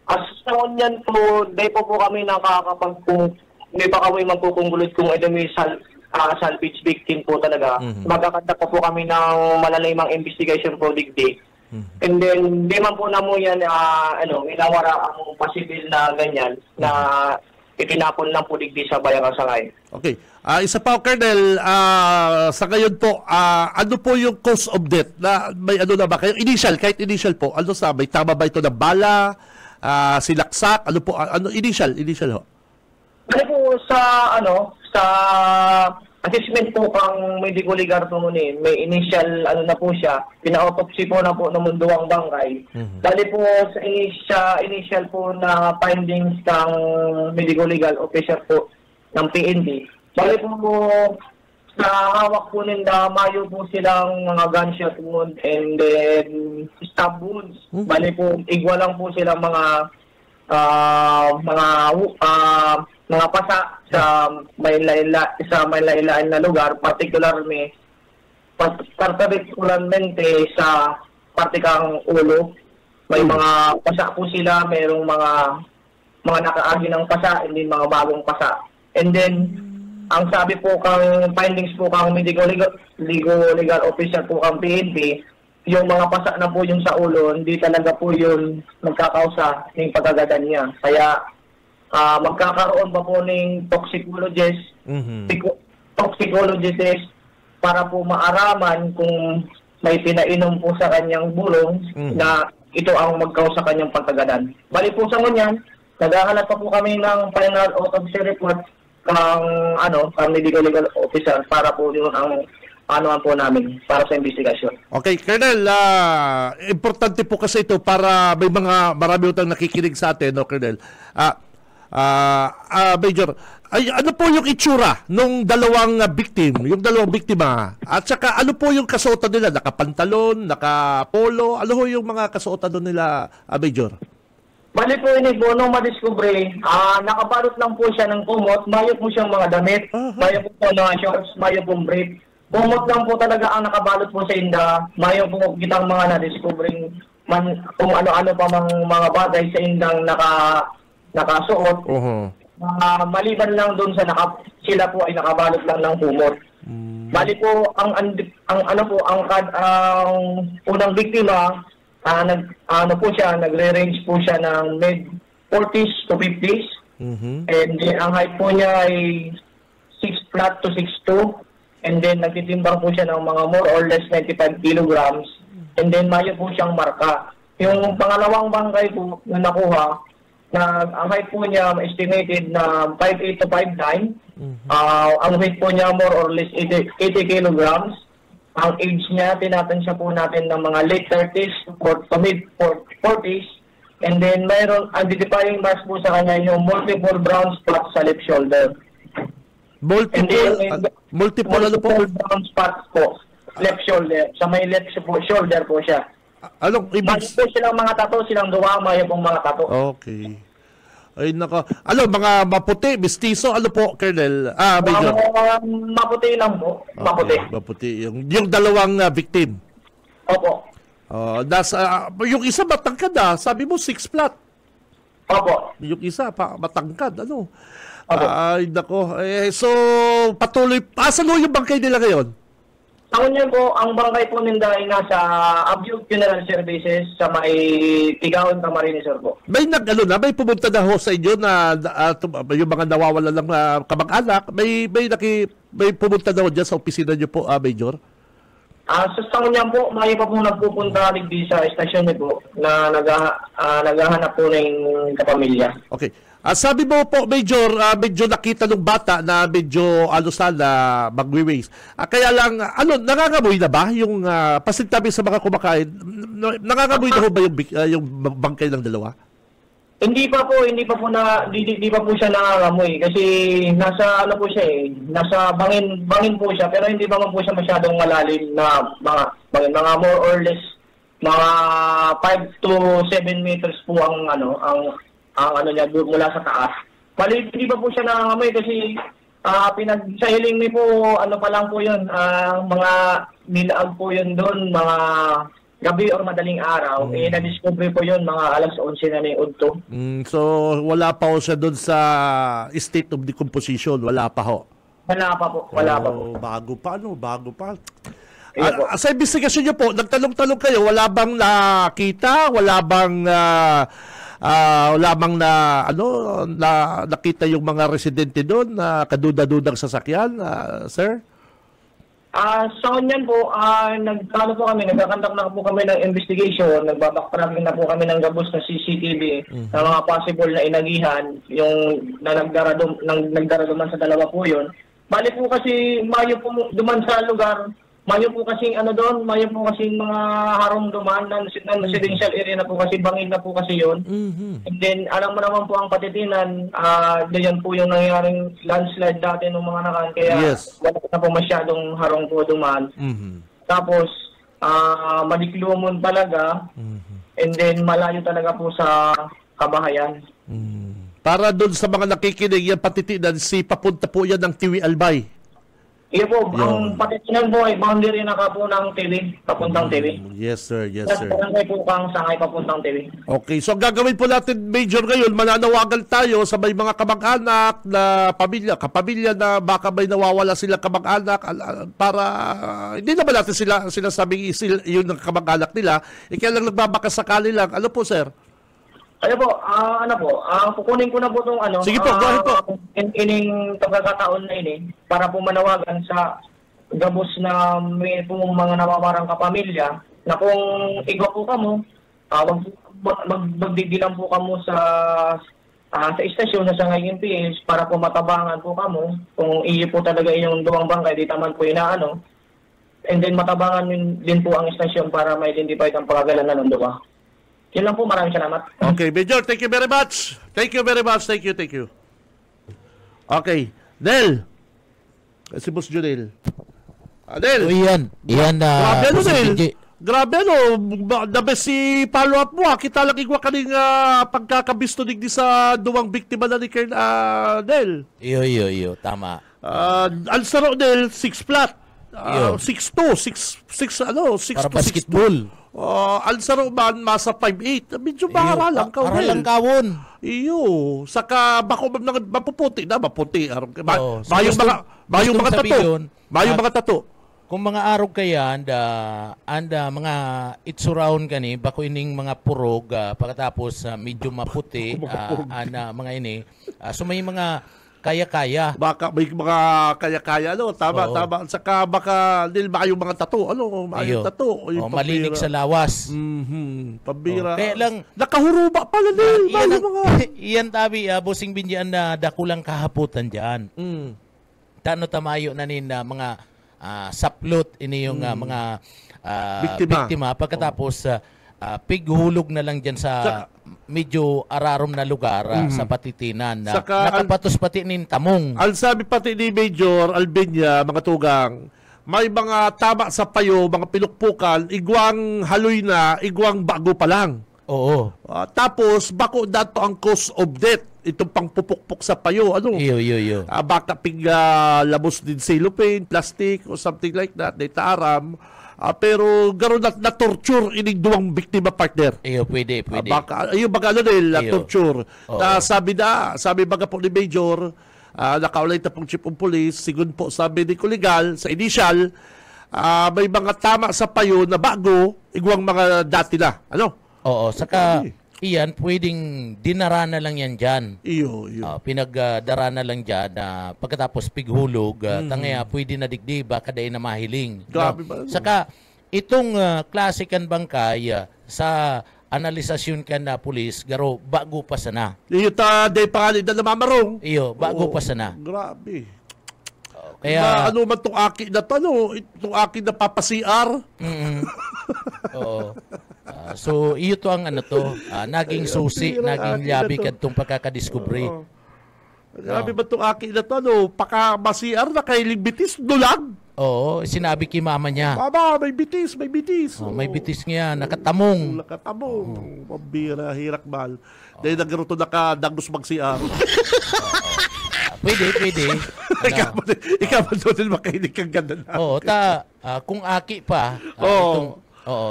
As taon yan po, dahil po kami hindi pa kami magkukunggulot kung ito may salvage victim po talaga. Magkakandak po kami ng malalimang investigation po digdi. And then, di man po na mo yan, inawara ang possible na ganyan na itinapon lang po digdi sa Bayang Sangay. Okay. Isa pa, Colonel, sa ngayon po, ano po yung cause of death? May na ba kayo? Kahit initial po, may tama ba ito na bala, silaksak, initial ho? Kasi po sa assessment po kang medico legal po ni, may initial ano na po siya, pina-autopsy po na po ng munduang bangkay. Dali po sa initial po na findings ng medico legal officer po ng PNP. Bali po sa hawak po nila, mayo po silang mga gunshot wound and then stab wounds. Bali po, igwa lang po silang mga pasa sa may lailaan na lugar, particularmente sa partikang ulo. May mga pasa po sila, mayroong mga nakaagi ng pasa, and then mga bagong pasa. And then, ang sabi po kang findings po kang medical legal officer po kang PNP, yung mga pasa na po yung sa ulo, hindi talaga po yun magkakausa ng pagkagadan niya. Kaya magkakaroon pa po ng toxicologist para po maaraman kung may pinainom po sa kanyang bulong na ito ang magkausa kanyang pagkagadan. Bali po sa ngunyan, naghahanap pa po kami ng final autopsy report kang medical legal officer para po yun ang anuan po namin para sa investigasyon. Okay, Colonel, importante po kasi ito para may marami utang nakikinig sa atin, no, Colonel. Major, ano po yung itsura nung dalawang biktima? At saka ano po yung kasuotan nila? Nakapantalon, nakapolo? Ano po yung mga kasuotan doon nila, Major? Bali po ini po, nung madiskubre, nakabalot lang po siya ng kumot, mayo po siyang mga damit, mayo po mga shorts, mayo pong brief. Kumot lang po talaga ang nakabalot po sa inda, mayo po kitang mga nadiskubre kung ano-ano pa mga bagay sa indang nakasuot. Maliban lang doon sa sila po ay nakabalot lang ng kumot. Bali po, ang unang biktima, nagre-range po siya ng mid-40s to 50s. And then, ang height po niya ay 6 flat to 6'2". And then, nagtitimbang po siya ng mga more or less 95 kilograms. And then, mayo po siyang marka. Yung pangalawang bangkay po na nakuha, ang height po niya estimated na 5'8 to 5'9". Ang weight po niya more or less 80 kilograms. Ang age niya, tinatansya po natin ng mga late 30s to mid-40s. And then, mayroon, identifying marks po sa kanya yung multiple brown spots sa left shoulder. Multiple brown spots po, left shoulder. Sa may left shoulder po siya. Anong ibig? Po silang mga tato, silang duwama yung mga tato. Okay. Ay, naka. Mga maputi, mestizo, ano po, Colonel? Major? Maputi lang po. Maputi. Okay, maputi. Yung dalawang victim. Opo. Yung isa matangkad, sabi mo 6 flat. Opo. Yung isa matangkad, ano? Opo. Ay, nako. So, patuloy. Saan yung bangkay nila ngayon? Ang niyan po, ang bangkay po nila ay nasa Abuyog Funeral Services sa may Tigaon, Camarines Sur po. May may pumunta na ho sa inyo na yung mga nawawala ng kamag-anak, may pumunta na ho dyan sa opisina niyo po, Major? Sa niyan po, may pa po nagpupunta digdi sa estasyon niyo po na naghahanap po ng kapamilya. Okay. Sabi mo po, Major, medyo nakita ng bata na medyo sana magwi-waste. Kaya lang, nangangamoy na ba yung pasintabi sa mga kumakain? Nangangamoy na ho ba yung bangkay ng dalawa? Hindi pa po siya nangangamoy kasi nasa po siya nasa bangin po siya, pero hindi pa man po siya masyadong malalim na mga more or less mga 5 to 7 meters po ang niya mula sa taas. Bali, hindi pa po siya nangangamoy kasi pinagsahiling ni po, pa lang po yun, mga nilaag po yun doon, mga gabi or madaling araw. Na-discover po yun, mga alas 11 na ng udto. So, wala pa ho siya doon sa state of decomposition? Wala pa ho? Wala pa po. Bago pa. Sa investigasyon niyo po, nagtanong-tanong kayo, wala bang nakita? Wala bang nakita yung mga residente doon na kaduda-dudang sasakyan, sir? Sa kanyan po, nagkakandak na po kami ng investigation, nagbabacktracking na po kami ng gabos na CCTV na mga possible na inagihan, yung na nagdaraduman sa dalawa po yun. Bali po kasi mayo po duman sa lugar. Mayo po kasi mayo po kasi mga harong duman ng residential area na po kasi bangin na po kasi yun. And then alam mo naman po ang Patitinan, diyan po yung nangyaring landslide dati ng mga nakan kaya wala na po masyadong harong po duman. Tapos maliklumon talaga. And then malayo talaga po sa kabahayan. Para doon sa mga nakikinig, yan Patitinan, papunta po yan ng Tiwi Albay. Iyo po, ang Patitinan po ay boundary na po ng TV, papuntang TV. Yes, sir. Yes, sir. Barangay po kang Sangay, papuntang TV. Okay, so gagawin po natin, Major, ngayon, mananawagan tayo sa may mga kamag-anak na kapamilya na baka may nawawala sila kamag-anak para hindi naman natin sinasabing yun ang kamag-anak nila. Kaya lang nagbabakasakali lang. Ano po, sir? Ano po, kukunin ko na po itong Sige po, go ahead po. Ining pagkakataon na ini para po manawagan sa gabos na may po mga nawawarang kapamilya na kung igwa po kamo, magdidilang po kamo sa istasyon na sa ngayon PS para po matabangan po kamo kung iyo po talaga inyong duwang bangkay, di taman po inaano. And then matabangan din po ang istasyon para ma-identify ang pagkagalan na ng duwa. Yun lang po, maraming salamat. Okay, Major, thank you very much. Thank you very much. Thank you. Okay, Del. Si Boss Junel. Del. Yan. Grabe Del. Grabe the best si follow-up mo. Kita lang igwa kaning pagkakabisto digdi sa duwang biktima na ni Kern Del. Iyo, tama. Alsaro Del, 6 flat. 6'2", 6 para basketball. Alsaro man, masa 5'8". Medyo bahara lang ka. Para lang kawon. Iyo. Saka, bako mapuputi na, maputi. Mayong mga tato. Mayong mga tato. Kung mga arog kaya, anda mga itsurahon kani, bako ining mga purog, pagkatapos medyo maputi, mga ini. So may mga kaya-kaya. Baka may mga kaya-kaya, Tama. Saka baka mayong mga tato. Mayong tato. Malinig sa lawas. Pambira. Kaya lang, nakahuruba pala Del. Iyan tabi, Bossing Binjian na dakulang kahaputan dyan. Tano tamayo na nin mga saplot ini yung mga biktima. Pagkatapos pighulog na lang dyan sa medyo ararom na lugar sa Patitinan. Nakapatos pati nin tamong. Ang sabi pati ni Major Albinia, mga tugang, may mga tama sa payo, mga pinukpukan, igwang haloy na, igwang bago pa lang. Oo. Tapos, bako dato ang cause of death. Itong pangpupukpok sa payo. Iyo. Baka labos din cellophane, plastic, or something like that. Naitaaram. Pero garo na torture ining duwang biktima partner. Iyo, pwede. Baka torture. Sabi baga po ni Major, nakaulay na pong chief of police, sigun po sabi ni Kuligal sa initial, may mga tama sa payo na bago, igwang mga dati na. Oo, saka iyan, pwedeng dinara na lang yan dyan. Iyo. Pinagdara na lang dyan, pagkatapos pighulog, tangaya, pwede na digdi, baka dahil na mahiling. Grabe ba? Saka, itong klase kan bangkay, sa analisasyon kan na pulis, garo, bago pa sana. Iyo day pangalit na namamarong. Iyo, bago pa sana. Grabe. Kaya, ano man itong aki na to, itong aki na papasiar. Oo. So, iyo to ang naging susi, naging labi kadtong pagkakadiscovery. Grabe ba itong aki na to, pakamasiar na kay Ligbitis, dulag. Oo, sinabi kay mama niya. Mama, may bitis. May bitis niya, nakatamong. Pambira, hirak mal. Dahil nagruto nakadagos magsiar. Pwede. Ikaw ba doon makinig kang ganda na? Oo, kung aki pa,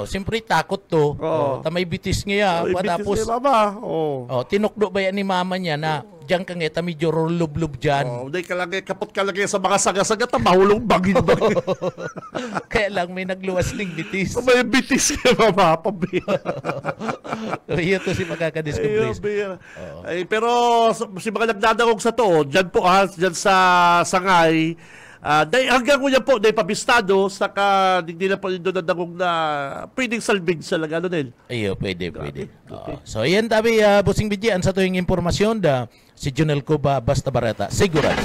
siyempre takot to. May bitis niya. Tapos, tinukdo ba yan ni mama niya na diyan kang eta medyo lub-lub dyan. Kapot ka lang sa mga saga-saga, mahulong bagin. Kaya lang may nagluwas ng bitis. May bitis niya, mama. Pabira. Iyo to si magkakadiscoveries. Pero si mga nagdadangog sa to, dyan po dyan sa Sangay, hanggang kuya po, dahil pabistado, saka hindi na po doon nadangog na pwedeng salbing sa lang, Iyo, pwede. So, yan tabi, Bossing Binjian, sa tuwing impormasyon, si Junel Cuba Basta Barreta, sigurado.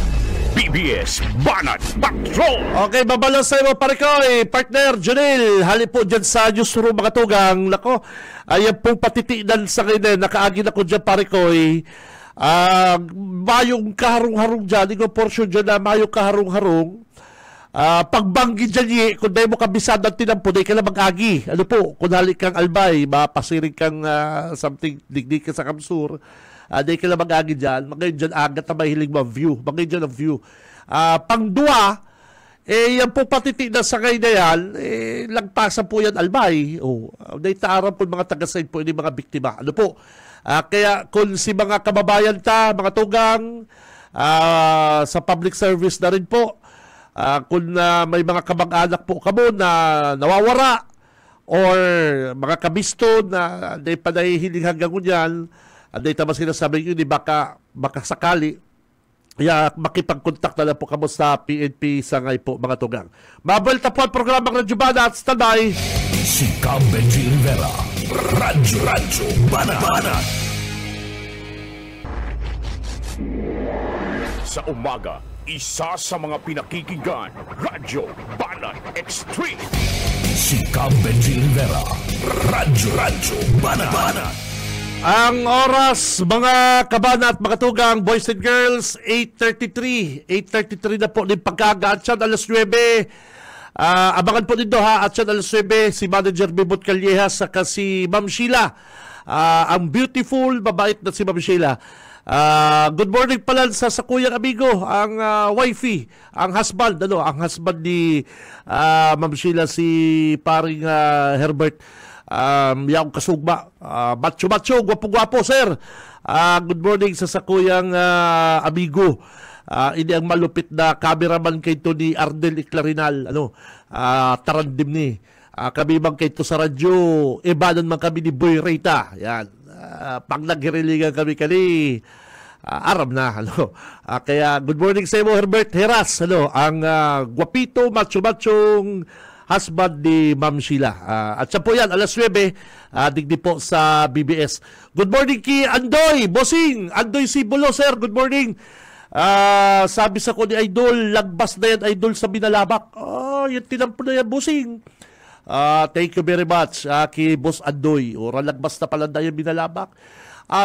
ABS Banat Patrol. Okay, babalo sa iyo pare ko, partner Jonel. Hali po dyan sa newsroom mga tugang. Nako, ayan pong patitinan sa kanya. Nakaagin ako dyan pare ko. Mayong kaharong-harong dyan. Ikaw portion dyan na mayong kaharong-harong. Pagbanggi dyan kung dahil mo kabisad ng tinampo, dahil ka na mag-agi. Ano po, kung halik kang albay, mapasiring kang something, digdig ka sa kamsur. Dahil ka na mag-agi dyan, magayon dyan agat na mahilig mo view. Magayon dyan ang view. Pangdua, yan po patiti na sakay na yan, lagpasan po yan albay. Naitaarap po mga taga-side po, hindi mga biktima. Ano po? Kaya kung si mga kababayan mga tugang, sa public service na rin po, kung may mga kamag-anak po kamo na nawawara or mga kabisto na di pa nahihiling hanggang ngunyan, di tama sinasabi yun, baka sakali, makipag-contact na lang po kamo sa PNP Sangay po mga tugang. Mabalita po ang programang Radyo Banat at standby. Si Benji Rivera, Radyo Banat. Sa umaga, isa sa mga pinakikinggan, Radyo Banat Extreme. Si Benji Rivera, Radyo Banat. Ang oras, mga kabanat, mga tugang, boys and girls, 8:33. 8:33 na po din pagkaga. At siyan, alas 9. Abangan po dito ha. At siyan, alas 9, si Manager Bibot Callejas saka si Ma'am Sheila. Ang beautiful, mabait na si Ma'am Sheila. Good morning pala sa kuyang amigo, ang wifey, ang husband, ang husband ni Ma'am Sheila, si paring Herbert. Yung kasugba, macho, gwapo, sir. Good morning sa sakuyang amigo. Ini ang malupit na cameraman kay to ni Ardel Iclarinal. Tarandim ni. Kami bang kay to sa radyo, ibanan man kami ni Boy Reyta. Yan. Pag naghiriligan kami aram na. Kaya good morning sa iyo, Herbert Heras. Ang gwapito, macho-machong husband ni Ma'am Sheila. At siya po yan, alas 9, digdi po sa BBS. Good morning ki Andoy, bossing. Andoy Sibulo, sir. Good morning. Sabi sa ko ni Idol, lagbas na yan, Idol, sa Binalabak. Yan tinampo na yan, bossing. Thank you very much ki Boss Andoy. Lagbas na pala na yan, Binalabak.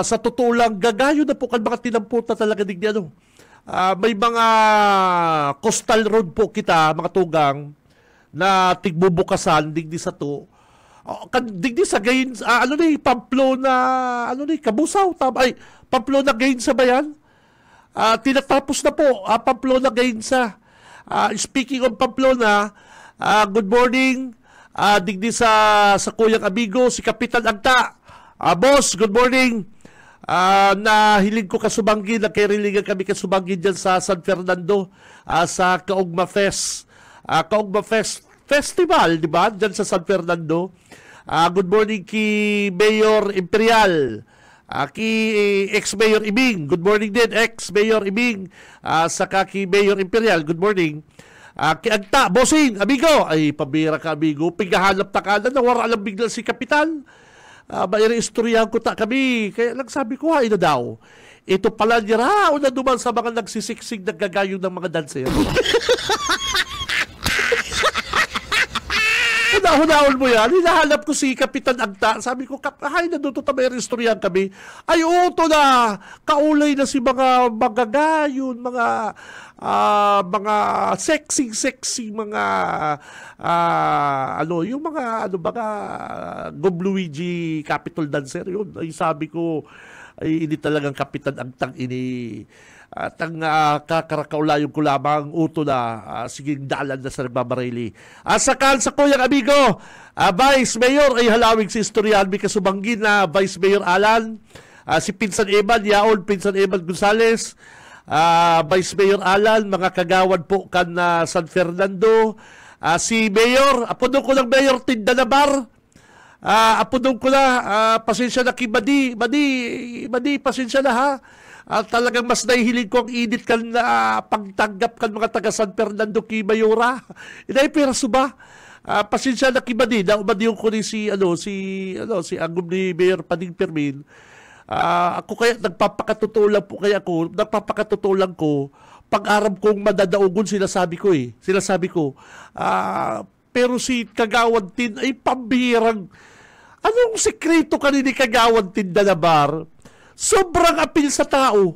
Sa totoo lang, gagayo na po kan mga tinampo na talaga digdi. May mga coastal road po kita, mga tugang, na tigbubukasan digdi sa to. Digdi sa gain Pamplona, Kabusaw, Pamplona Gainsa ba yan? Tinatapos na po Pamplona Gainsa. Speaking of Pamplona, good morning, digdi sa kuyang amigo si Kapitan Agta. Boss, good morning. Nahiling ko kasubangin, nakiriligan kami kasubangin dyan sa San Fernando, sa Kaugma Fest. Kaugma Festival, di ba? Diyan sa San Fernando. Good morning ki Mayor Imperial, ki ex-Mayor Ibing. Good morning din, ex-Mayor Ibing. Saka ki Mayor Imperial, good morning. Ki Agta, bossing, amigo. Ay, pabira ka, amigo. Pigahanap ta ka na, nawara lang bigla si Kapitan. Istoryahan ko ta kami. Kaya nagsabi ko, ina daw. Ito pala nira, o na duman sa mga nagsisiksig, naggagayong ng mga dancer. Hunahon mo yan, hinahanap ko si Kapitan Agta. Sabi ko, na doon to may istoryahan kami. Ay, to na, kaulay na si mga magagayon, mga sexy, mga, yung mga, Gobluigi Capital Dancer, yun. Ay, sabi ko, ay, hindi talagang Kapitan Agtang at ang kakarakaulayon ko lamang uto na siging dalan na sa nagbabarili. Sakal sa kuyang amigo, Vice Mayor ay halawig si istoryahan may kasubanggin na Vice Mayor Alan, si Pinsan Eman, Yaon Pinsan Eman Gonzales, Vice Mayor Alan, mga kagawad po kan San Fernando, si Mayor, apodong ko lang Mayor Tindanabar, apodong ko na, pasensya na Madi, pasensya na ha. Talagang mas nahihiling ko ang init kan na pagtanggap kan mga taga San Fernando ki Mayora. Inay peraso ba? Pasensya na Madi, na umadiyon ko ni si Agum ni Mayor Pading Permin. Ako kaya nagpapakatotoo lang ko pag-arab kong madadaugon, sinasabi ko, pero si Kagawad Tin ay pambihirang, anong sekreto kanini Kagawad Tin Dalabar? Sobrang apil sa tao.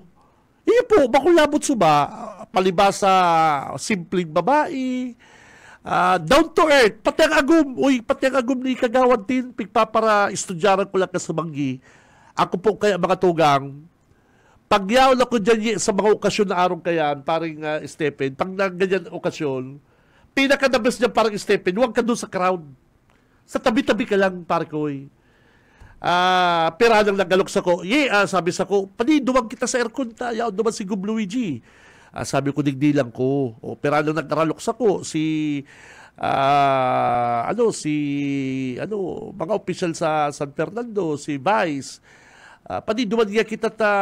Iya po, makulabot suba, palibasa simpleng babae, down to earth, pati ang agum ni Kagawad Tin, pigpapara estudyaran ko lang ka sa Manggi. Ako po kaya mga tugang, pagyaw na ko dyan sa mga okasyon na arong kayan, paring Stephen, pag ganyan okasyon, pinaka-the-best dyan parang Stephen, huwag ka doon sa crowd. Sa tabi-tabi ka lang, pare ko. Pera nang nagalok sa ko, sabi sa ko, duwag kita sa aircon ta, yaw duman si Gub Luigi. Sabi ko, digdilang ko. Pera nang nagalok sa ko, mga official sa San Fernando, si Vice, duman nga kita ta,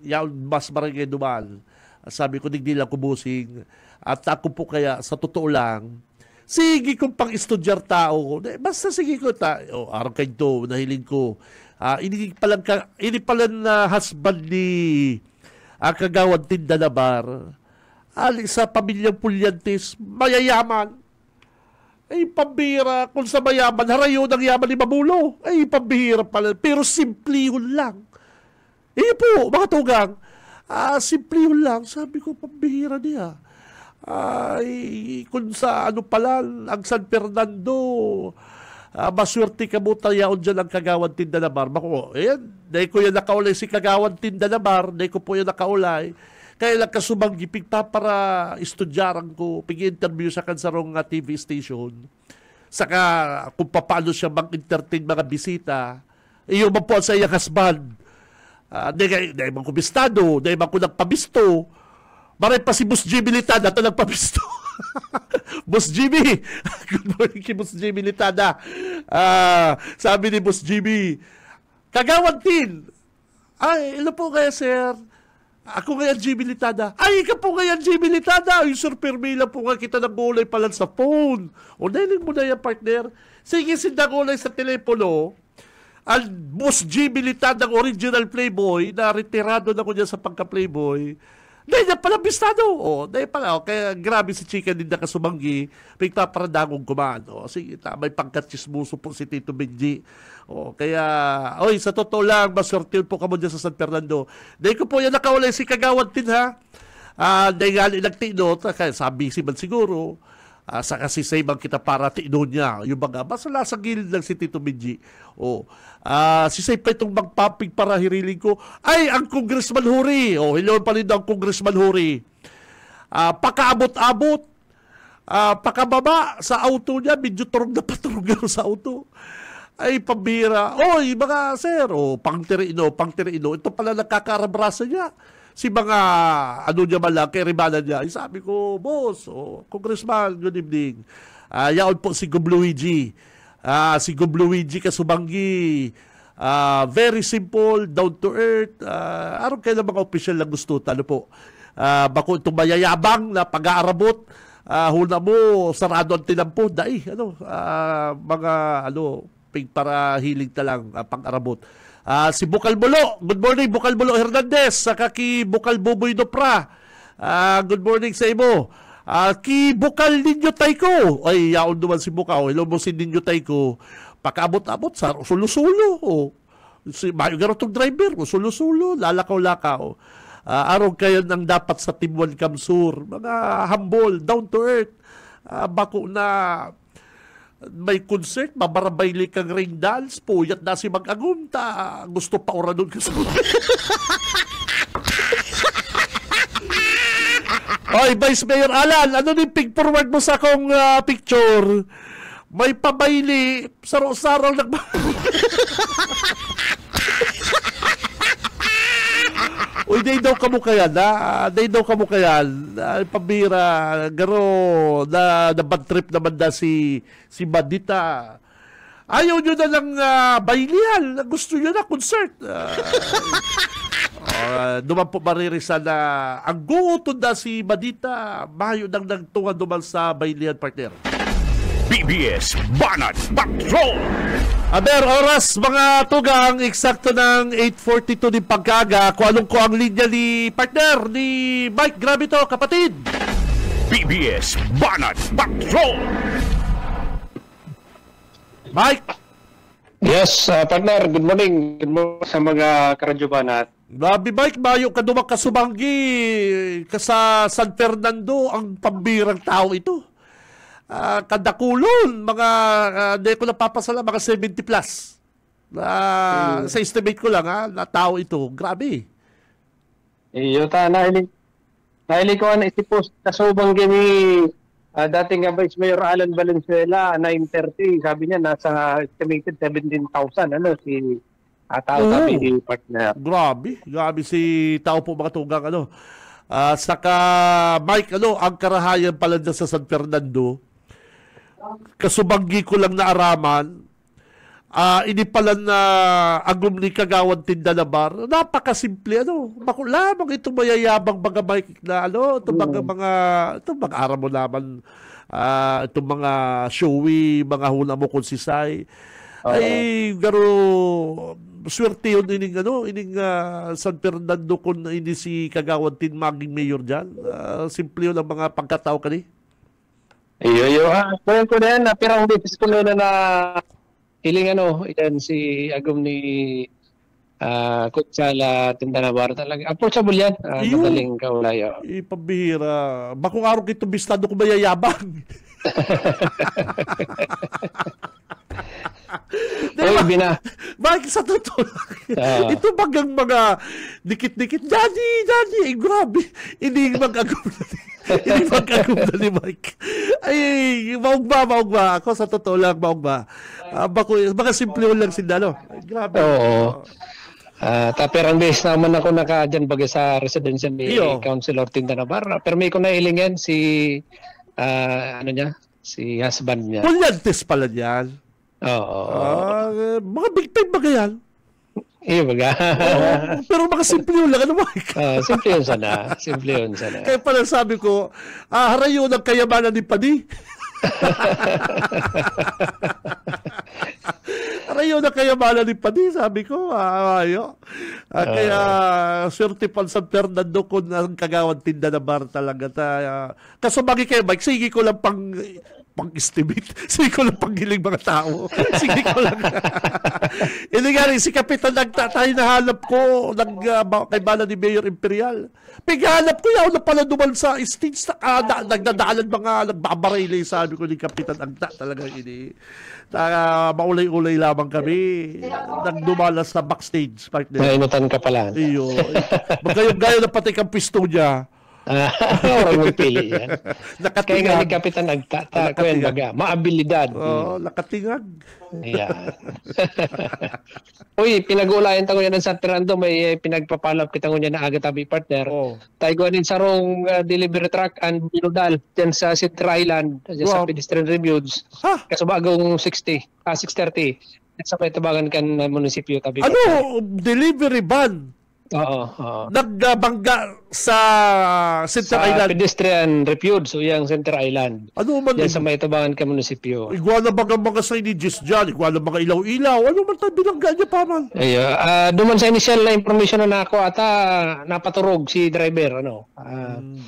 yaw mas marangay duman. Sabi ko, digdilang ko busing. At ako po kaya, sa totoo lang, sige kong pang-estudyar tao. Basta sige ko araw kayo to, nahilin ko. Ini pala na husband ni Kagawad Tin Dalabar. Sa pamilyang Pulyantes, mayayaman. Ay, pambihira. Kung sa mayaman, harayo ng yaman ni Mamulo. Ay, pambihira pala. Pero simple yun lang. Po, mga tugang. Simple yun lang. Sabi ko, pambihira niya. Ay, kung sa pala, ang San Fernando, maswerte ka mo tayaon dyan ang Kagawad Tin Dalabar. Bako, dahil ko yan nakaulay si Kagawad Tin Dalabar, dahil ko po yan nakaulay, kaya lang kasumanggipig pa para estudyaran ko, pig-interview sa kansarong TV station, saka kung paano siya mag-entertain mga bisita, iyo man po sa iyang husband, dahil man ko bistado, dahil man ko nagpabisto, maray pa si Boss Jimmy Litada ito nagpabisto. Boss Jimmy, good morning kay Boss Jimmy Litada. Sabi ni Boss Jimmy, Kagawad Tin, ay, ilo po kaya sir, ako ngayon Jimmy Litada. Ay, ikaw po ngayon Jimmy Litada. Ay, Sir Permila po nga kita nag-gulay pala sa phone. O, dahilin mo na yan, partner. Sige, sinagulay sa telepono. Ang Boss Jimmy Litada, ang original Playboy, na retirado na ko niya sa pagka-Playboy. Dahil niya pala bistado. O, dahil pala. O, kaya grabe si Chika din na kasumanggi. Pagpaparadangong kumano. Sige, may pagkatsismuso po si Tito Benji. O, kaya, oy, sa totoo lang, masortil po kamo dyan sa San Fernando. Dahil ko po yan nakaulay si Kagawad Tin, ha? Dahil nga nagtinot, kaya sabi si man siguro, sa kasi sa ibang kita para tino niya. Yung mga, basta nasa gilid lang si Tito Benji. O, si Say pa itong magpapig para hiriling ko, ay, ang Congressman Huri. O, hilawan pa rin daw ang Congressman Huri. Pakaabot-abot, pakababa sa auto niya, medyo turog na paturog sa auto. Ay, pambira. Oy, mga sir, pangtirino. Ito pala nagkakarabrasa niya. Si mga, niya malaki, ribalan niya. Ay, sabi ko, boss, Congressman, good evening. Yaon po si Gub Luigi. Si Gub Luigi Kasubanggi. Very simple, down to earth. Araw kayo ng mga official na gusto. Ano po? Bako itong mayayabang na pag-aarabot. Huna mo, sarado ang tinampo. Dai, para hiling talang pang-arabot. Si Bukal Bulo, good morning Bukal Bulo Hernandez, saka ki Bukal Buboy Dopra, good morning sa imo. Ki Bukal Ninyo Tayko, ay yaon naman si Bukal, hello mo si Ninyo Tayko, pakaabot-abot sa sulo-sulo, si Mayo Garotong driver, sulo-sulo, lalakaw-lakaw. Araw kayo nang dapat sa Team 1 Kamsur, mga humble, down to earth, bako na may concert, mabarabayli kang ring dance, puyat na si mag-agunta, gusto pa ora doon kasi. Oy, Vice Mayor Alan, ano ni pig forward mo sa akong picture? May pabayli, saro-sarong Uy, day daw kamo kayan, day daw kamo kayan. Pabira, garo, na bad trip naman na si Bandita. Ayaw nyo na lang baylihan. Gusto nyo na concert. Duman po maririsa na ang guutod na si Bandita. Mayo nang nagtungan duman sa baylihan, partner. PBS Banat Patrol. Aber oras mga tugang, eksakto ng 8:42 din pagkaga. Kung ang linya ni partner, ni Mike. Grabe to, kapatid. PBS Banat Patrol. Mike. Yes, partner. Good morning. Good morning sa mga karadyo Banat. Grabe Mike, mayo ka dumang kasubanggi ka sa San Fernando. Ang pambirang tao ito. Kadakulon, mga hindi ko napapasala, mga 70 plus. Sa estimate ko lang, na tao ito. Grabe. Iyo ta, nahilig ko na isipos kasubang gini dating Vice Mayor Alan Valenzuela, 9:30. Sabi niya, nasa estimated 17,000. Si tao sabi ni partner. Grabe si tao po mga tugang. Saka Mike, ang karahayan pala dyan sa San Fernando, kasubanggi ko lang na araman, ini pala na agum ni Kagawan Tindalabar, napakasimple, bako lamang itong mayayabang mga Mike na, itong mga araw mo naman, itong mga showy, mga huna mo kung sisay, ay, garo, swerte yun ining San Fernando kung ini si Kagawan Tin maging mayor dyan. Simple yun ang mga pagkatao kani. Iyo. Kaya ko na yan, pirang beses ko na hiling yan si agum ni Kutsala Tindalabar. Talaga, approachable yan. Madaling kaulayo. Ipabihira. Bakong araw kito bistado ko mayayabang. Diba? Bakit sa totoo lang? Ito bagang mga dikit-dikit. Daddy, grabe. Hindi mag-agum na ni Mike. Ay, maug ba? Ako sa totoo lang, maug ba? Baka simple lang sila, Grabe. Oo. Pero ang base naman ako nakadyan bagay sa residential ni Councilor Tindalabar. Pero may ko nailingen si si husband niya. Pulyantes pala niyan. Oo. Mga big time ba yan? Iyo baga. Pero mga simple yun lang, Mike? Simple yun sana. Kaya pala sabi ko, harayo ng kayamanan ni Pani. Harayo ng kayamanan ni Pani, sabi ko. Kaya, swerte pa San Fernando kung ang Kagawan Tindalabar talaga. Kasumagi kayo, Mike, sige ko lang pang-estimate. Sige ko lang panghiling mga tao. Sige ko lang. Hindi nga rin, si Kapitan tayo nahanap ko kay bala ni Mayor Imperial. Paghanap ko yaw na pala duman sa stage nagdadaanan mga nagbabarayli, sabi ko ni Kapitan Agta talaga ini. Maulay-ulay lamang kami. Nagdumala sa backstage. Nainutan ka pala. Iyo. Magayong na pati kang pisto niya. Orang magpili yan. Kaya nga ni Kapitan Agta, kuyan baga, maabilidad. Nakatingag. Yeah. Uy, pinag-uulayan tayo yan ng San Fernando, may pinagpapalap kita niya na aga tabi partner. Tayo ganin sarong delivery truck and binudal dyan sa Center Island, dyan sa pedestrian reviews. Kaso bagong 6:30. Sa may tabangan kan munisipyo tabi. Delivery van? Oo. Nagbangga sa Center Island. Pedestrian refuge, so yung Center Island. Yan sa may tabangan ka munisipyo. Iguana ba mga signages dyan? Iguana mga ilaw-ilaw? Ano man tayo bilangga niya pa man? Duman sa initial na information na ako ata napaturog si driver.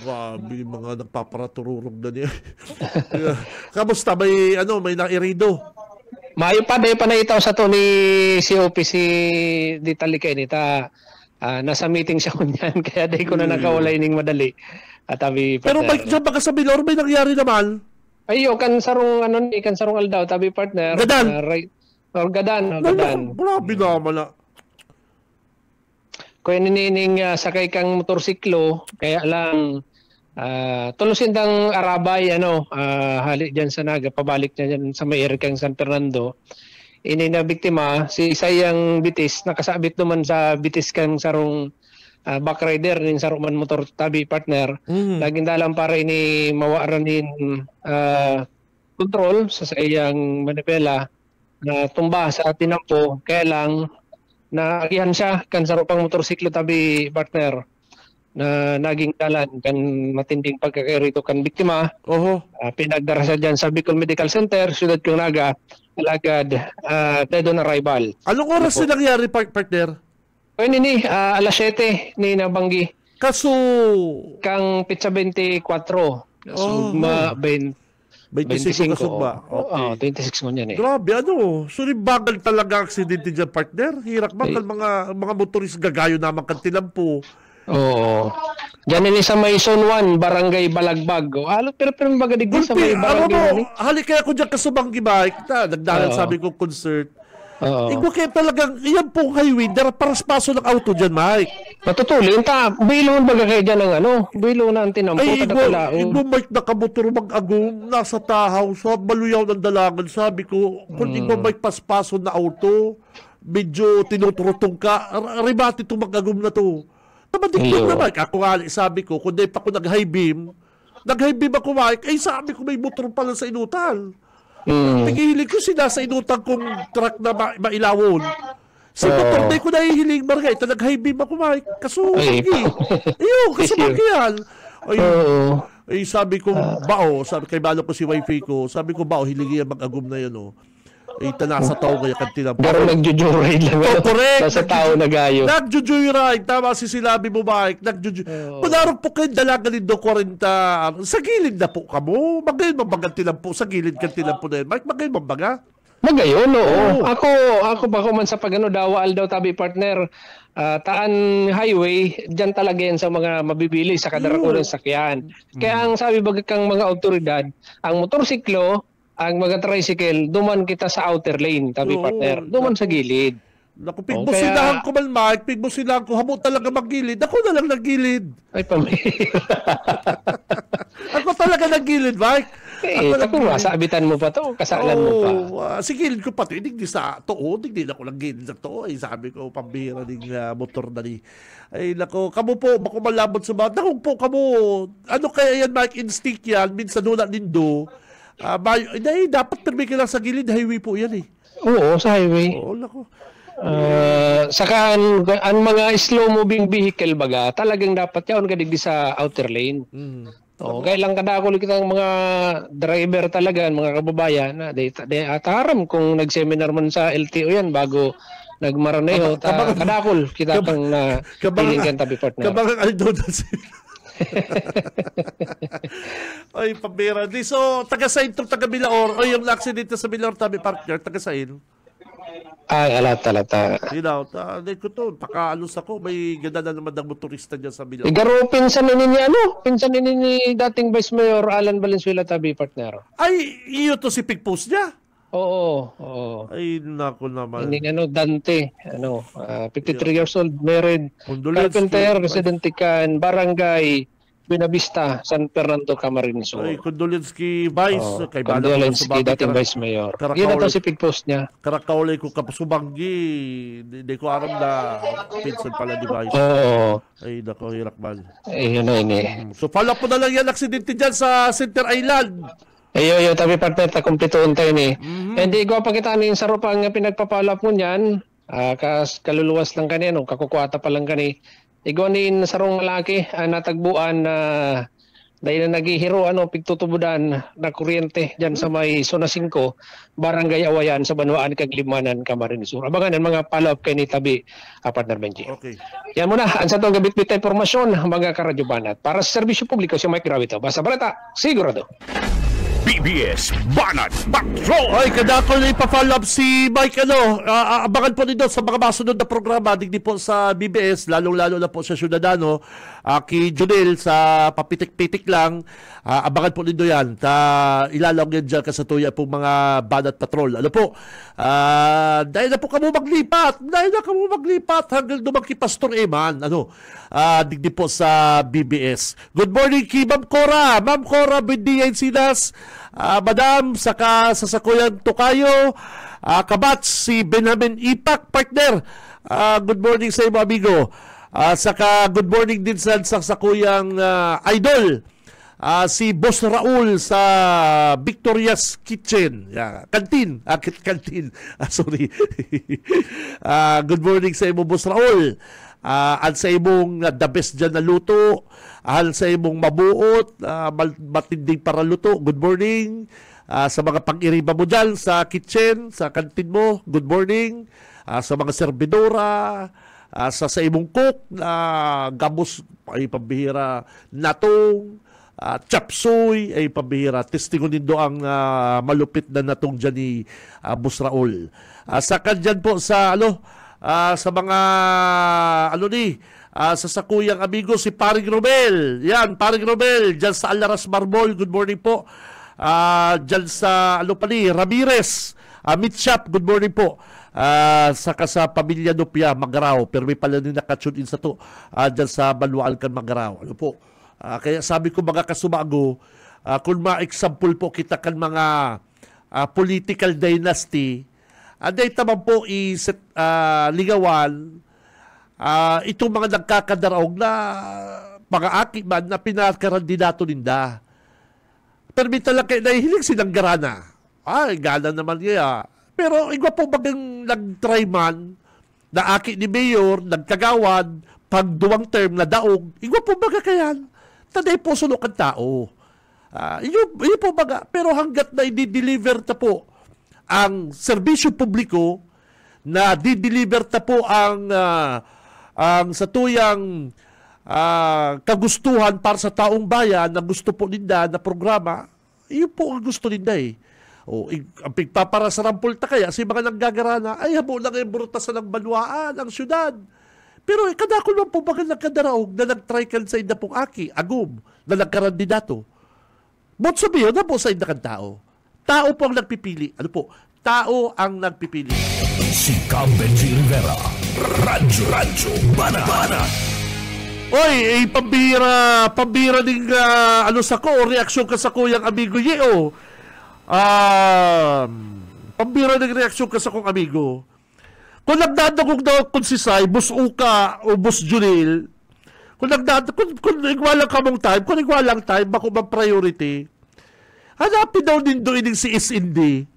Grabe, mga nagpaparatururog na niya. Kamusta? May nairido? Mayo pa na itaw sa to ni COP si Ditalikay nita. Nasa meeting siya kunyan, kaya di ko na nakawalay ning madali. Pero baka sa Bilor may nangyari naman? Ayo, kan sarong aldaw, tabi partner. Gadan? Gadan. Grabe naman Kaya ninining sakay kang motorsiklo, kaya lang tulusin dang Arabay, halik dyan sa Naga, pabalik niya dyan sa may kang San Fernando. Ini na biktima, si Sayang Bitis, nakasabit naman sa Bitis kang sarong backrider ng saruman motor tabi partner. Laging dalang para ini mawaranin control sa Sayang manipela na tumba sa tinampo, kaya lang naagihan siya kan sarupang motorsiklo tabi partner. na naging dalan kan matinding pagkakairito kan biktima. Pinagdara siya dyan sa Bicol Medical Center, Ciudad Cunaga, alagad dead on arrival. Anong oras na nangyari, partner? O ni alas 7 ni nabanggi. Kaso kang pitsa 24. So, 25 ba? Okay. 26 mo niyan eh. Grabe, So, bagal talaga aksidente dyan, partner. Hirap ba kan mga motorist gagayo naman kan tilampo. Oo. Diyan ini sa may Zone 1, Barangay Balagbag. Pero baga digdi sa may barangay. Halik kaya ko dyan kasubanggi ba? Nagdahan sabi ko concert. Ikaw kaya talagang, iyan pong highway, paras paso ng auto dyan, Mike. Matutulin ta, bilon baga kayo dyan ng bilon na ang tinampo. Ay, ikaw Mike nakamotor mag-agong, nasa tahaw, sa baluyaw ng dalagan, sabi ko, kung ikaw Mike paspaso na auto, medyo tinuturutong ka, ribati itong mag-agong na to. Namadikot na Mike, ako nga, sabi ko, kung di pa ako nag-high beam ako Mike, ay sabi ko may motor pala sa inutal. Nagihilig ko sinasa inutang kong truck na mailawon. Si motor na ko nahihiling barangay. Nag-high beam ako, Mike. Kasubagi. Kasubagi yan. Ay, sabi ko, sabi kay Balo ko si wifi ko, sabi ko, hiligi yan mag-agum na yan, Ay, tanasa tao kaya kantina. Pero nagjo-joyride lang. Correct. Sa tao nagayo. Nagjo-joyride. Tama si silabi mo, Mike. Punarong po kayo dalaga lindo 40. Sa gilid na po ka mo. Magayon mabagan tilampo. Sa gilid kan tilampo na yan. Mike, magayon mabaga. Magayon, oo. Ako ba man sa pagano dawal daw tabi partner. Taan highway, dyan talaga yan sa mga mabibili sa kadarakulang sakyan. Kaya ang sabi baga kang mga otoridad, ang motorsiklo, ang mga tricycle, duman kita sa outer lane, tabi partner. Duman sa gilid. Naku, pigbusilahan ko man, Mike. Pigbusilahan ko. Hamo talaga maggilid. Ako na lang naggilid. Ay, pamilya. Ako talaga naggilid, Mike. Ako nga, saabitan mo pa to. Kasalan mo pa. Sigilid ko pa to. Hindi sa to. Hindi ako naggilid sa to. Ay, sabi ko, pambira ng motor na ni. Ay, nako. Kamu po, bako malabot sa mga. Naku po, kamu. Ano kaya yan, Mike? Instinct yan. Minsan nula nindo. Dapat permi ka lang sa gilid, highway po yan eh. Oo, sa highway. Oo, lako. Saka ang mga slow moving vehicle baga, talagang dapat yaon kadigdi sa outer lane. Kaya lang kadakol kita ng mga driver talaga, mga kababayan na ataram kung nag-seminar man sa LTO yan bago nagmaraneho. Kadakol kita pang piling tabi partner. Kabangang aldo na sila. Ay, pambira. So, taga-sain itong taga-Bilaor. O yung accident sa Bilaor, tabi partner, taga-sain. Ay, alata. Hindi ko to. Pakaalos ako. May ganda na naman ng motorista dyan sa Bilaor. Igaro, pinsan ni dating Vice Mayor Alan Valenzuela, tabi partner. Ay, iyo to si Pigpost niya? Oo. Ay, nako naman. Hindi Dante, 53 years old, married, carpenter, residente kan, barangay, Buenavista, San Fernando, Camarines Sur. Ay, condolence kay Vice. Condolence kay dating Vice Mayor. Yun na to si Pigpost niya. Karakaulay ko kapasubanggi. Hindi ko aram na pinsan pala ni Vice. Oo. Ay, nako, hirap man. Ay, yun na ini. So, follow po na lang yan, aksidente dyan sa Center Island. Ayo, tabi partner, kumpleto untay ni. Hindi ko pa kita ni sa rupang pinagpapalap mo niyan. Kaluluwas lang kanino, kakukuata pa lang kani. Igonin sa rong lalaki, natagbuan na dahil na naghihiro pigtutubudan na kuryente diyan sa may Zona 5, Barangay Awayan sa Banwaan Kaglimanan, Camarines Sur. Abangan ang mga follow-up kay ni tabi partner Benji. Okay. Yan muna, ang sa itong gabit-bit na impormasyon, mga karadyo banat. Para sa serbisyo publiko, si Mike Gravito. Basta balita, sigurado. BBS Banat Patrol. Ay, kadako na ipa-follow up si Mike. Abangan po nito sa mga masunod na programa. Digdi po sa BBS, lalong-lalo na po sa Ciudadano. Kay Junel sa papitik-pitik lang. Abangan po nito yan. Ilalong yan dyan kasatuya po mga Banat Patrol. Ano po? Dahil na po kamo maglipat. Hanggang dumaki Pastor Eman. Digdi po sa BBS. Good morning kay Ma'am Cora. Ma'am Cora, Bindiyan Sinas. Madam, saka sa sakuyang Tokayo, kabats si Benjamin Ipak, partner. Good morning sa iyo, amigo. Saka good morning din sa sakuyang idol, si Boss Raul sa Victoria's Kitchen. Kantin. Kantin. Sorry. Good morning sa iyo, Boss Raul. Al sa imong the best dyan na luto, al sa imong mabuot, matinding para luto, good morning. Sa mga pang-iriba mo dyan, sa kitchen, sa kantin mo, good morning. Sa mga servidora, sa imong cook, gabos ay pambihira, natong, chapsuy ay pambihira. Testingon nindo ang malupit na natong dyan ni Boss Raul. Sa kanyan po sa sa mga sa sakuyang amigo si Paring Romel. Yan, Paring Romel, dyan sa Alaras Marbol, good morning po. Dyan sa Ramirez, Meat Shop, good morning po. Saka sa Pamilya Nupia, Magaraw, pero may pala din nakatune in sa to, dyan sa Balualcan, Magaraw. Ano po? Kaya sabi ko mga kasumago, kung ma-example po kita kan mga political dynasty, aday taman po ligawan itong mga nagkakadaraog na mga akiman na pinakarandidato ninda. Permita lang kayo na hiling silang garana. Gana naman niya. Pero igwa po bagang nag-try man na aki ni Mayor, nagkagawad, pag duwang term na daog, igwa po baga kayan. Taday po sulok ang tao. Iyo po baga. Pero hanggat na i-deliver ta po ang serbisyo publiko, na di-deliver ta po ang sa tuyang kagustuhan para sa taong bayan na gusto po ninda na programa, iyon po ang gusto ninda eh. Ang pigpaparasarampol ta kaya si mga nanggagarana, ay habo lang yung burutasan ng banwaan, ang syudad. Pero kadakol man po baga nagkadaraog na nag-trical sa inda pong aki, agum, na nagkarandidato. But sabihin na po sa inda kan tao. Tao po ang nagpipili. Ano po? Tao ang nagpipili. Si Benji Rivera, Radyo Banat. Oy, pambira ding sa ko, reaksyon ka sa kuyang amigo Yeo. Pambira ding reaksyon ka sa kong amigo. Kung nagdadagog daw kung si Sai, Boss Uka o Boss Junil, kung igwalang kamong time, kung igwalang time, bako ba priority? Hanapin daw din doon si SND.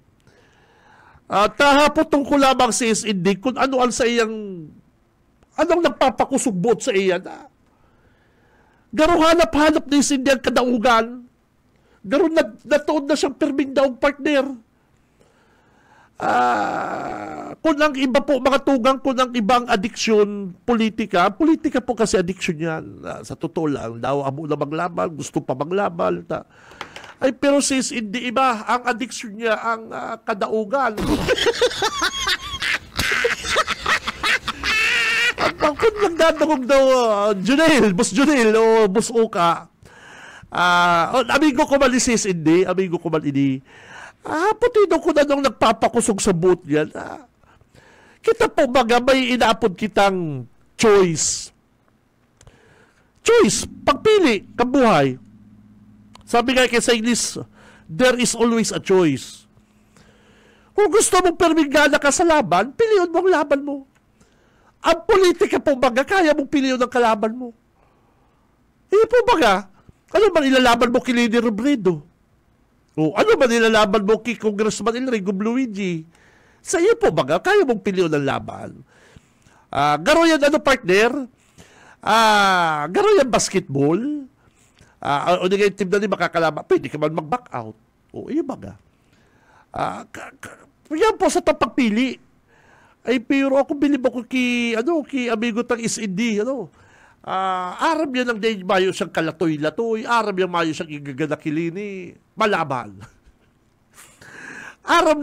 Tahapotong ko lamang si SND kung ano ang sa iyang, anong nagpapakusugbot sa iyan. Garo hanap-hanap ni SND ang kadaugan. Garo natuod na siyang perming daong partner. Kung ang iba po, mga tugang, kung ang ibang adiksyon, politika po kasi adiksyon yan. Sa totoo lang, daw amo na maglaban, gusto pa maglaban. Ay, pero sis, hindi iba. Ang addiction niya, ang kadaugan. Kung nagdadagog daw, Boss Junel, o Boss Uka, amigo ko man ni sis, hindi. Amigo ko man ini. Putino ko na nung nagpapakusog sa boot yan. Kita po baga, may inaapod kitang choice. Choice, pagpili, kabuhay. Sabi nga kay sa English, there is always a choice. Kung gusto mong permingana ka sa laban, piliyon mo ang laban mo. Ang politika po baga, kaya mong piliyon ang kalaban mo. Po baga, ano man ilalaban mo kay Lady Robredo? Ano man ilalaban mo kay Congressman Enrico Bluigi? Sa iyo po baga, kaya mong piliyon ang laban. Garo yan partner? Garo yan basketball? O di kayo team na ni makakalaban, pwede ka man mag-back out. Iyo baga. Yan po sa tapagpili. Ay, pero ako bilib ako ki amigo tang SND, aram yan ang day mayo siyang kalatoy-latoy, aram yan mayo siyang igaganakilini, malaban. Aram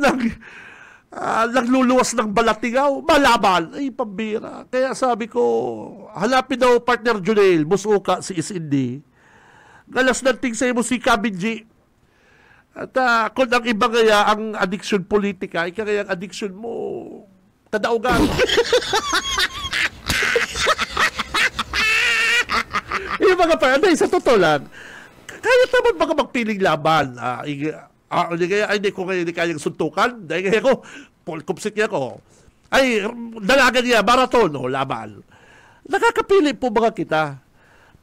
nagluluwas ng balatingaw, malaban. Ay, pambira. Kaya sabi ko, hanapin daw partner Junel, Boss Uka, si SND. Galas nating sa mo si Benji. At kung ang iba kaya ang addiction politika, kaya ang addiction mo kadaugan. Yung mga pa, sa totoo lang, kaya naman baka magpiling laban. Hindi ko kayang suntukan. Dahil kaya ko, kupsik niya ko. Ay, dalaga niya, marathon, laban. Nakakapili po mga kita.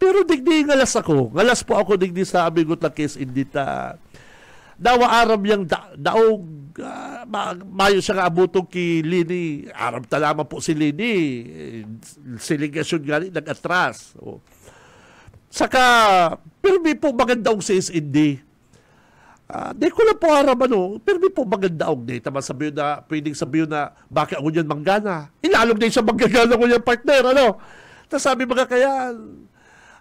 Pero digdi ngalas ako. Ngalas po ako digdi sa amigot na case, hindi ta. dawa aram yang daog mayo siya nga abutong ki Lini. Aram talaman po si Lini. Siligasyon nga nag-atras. Saka, pero may po maganda si SND. Di ko lang po aram pero may po maganda di. Tama sabihin na, pwedeng sabihin na, bakit ako yan manggana? Ilalog na siya manggagana ko yan partner, Tapos sabi mga kaya,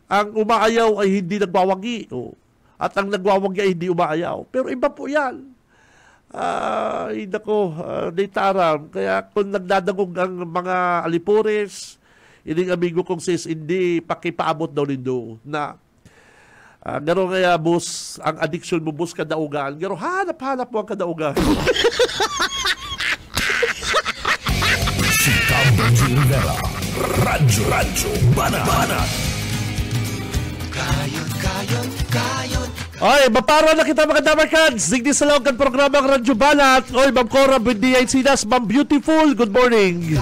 ang umaayaw ay hindi nagwawagi. At ang nagwawagi ay hindi umaayaw. Pero iba po yan. Hindi ko, di taram. Kaya kung nagdadagog ang mga alipores, ining amigo kong sis, hindi pakipaabot daw nindo na garo kaya boss, ang addiction mo boss kadaugan. Garo hanap-hanap mo ang kadaugan. Si Benji Rivera, Radyo Banat. Oy, mapara na kita mga damarkads. Digdi sa lawag kan programa ng Radyo Banat. Oy, Ma'am Cora Bindiay Sinas, Ma'am Beautiful, good morning.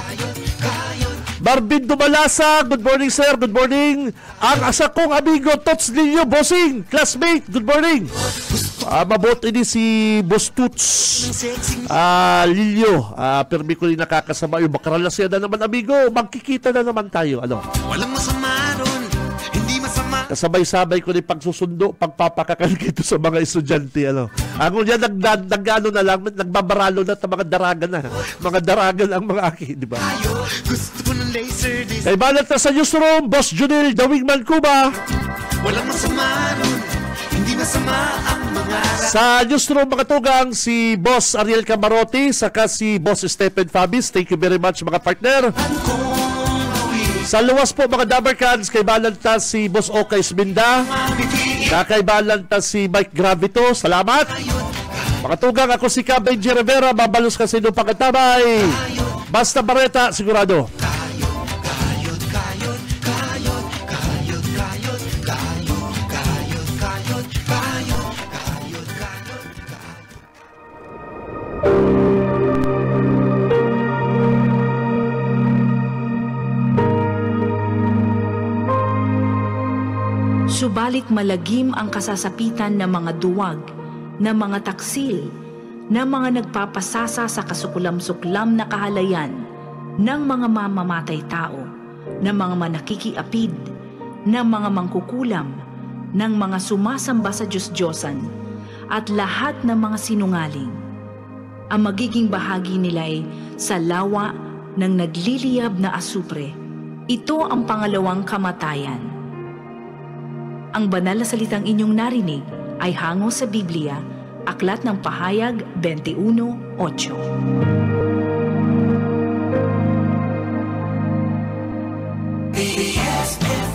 Marvin Dumalasa, good morning sir, good morning. Ang asa kong amigo, Tots Lilio Bossing, classmate, good morning. Mabot ini si Boss Tots Lilio. Permi ko rin nakakasama yung makaralas yan na naman amigo. Magkikita na naman tayo. Walang masama ron, hindi masama. Kasabay-sabay ko rin pagsusundo, pagpapakakan dito sa mga estudyante. Ako yan, nagano na lang, nagbabaralo na mga daragan na. Mga daragan ang mga aki, di ba? Gusto ko ng laser disc. Kay balat na sa newsroom, Boss Junil, The Wingman Cuba. Walang masama ron, hindi masama ang mga sa newsroom mga tugang, si Boss Ariel Camarote, saka si Boss Stephen Fabis. Thank you very much mga partner. Sa luwas po mga Dabarcans, kay balanta si Boss Okay Sminda, kay balanta si Mike Gravito, salamat. Mga tugang, ako si Benji Rivera, babalos kasi nung pagkatabay. Basta Bareta, sigurado. Subalit malagim ang kasasapitan ng mga duwag, ng mga taksil, ng mga nagpapasasa sa kasukulam-suklam na kahalayan, ng mga mamamatay tao, ng mga manakikiapid, ng mga mangkukulam, ng mga sumasamba sa Diyos-Diyosan, at lahat ng mga sinungaling. Ang magiging bahagi nila ay sa lawa ng nagliliyab na asupre. Ito ang pangalawang kamatayan. Ang banal na salitang inyong narinig ay hango sa Biblia, Aklat ng Pahayag 21:8. BSF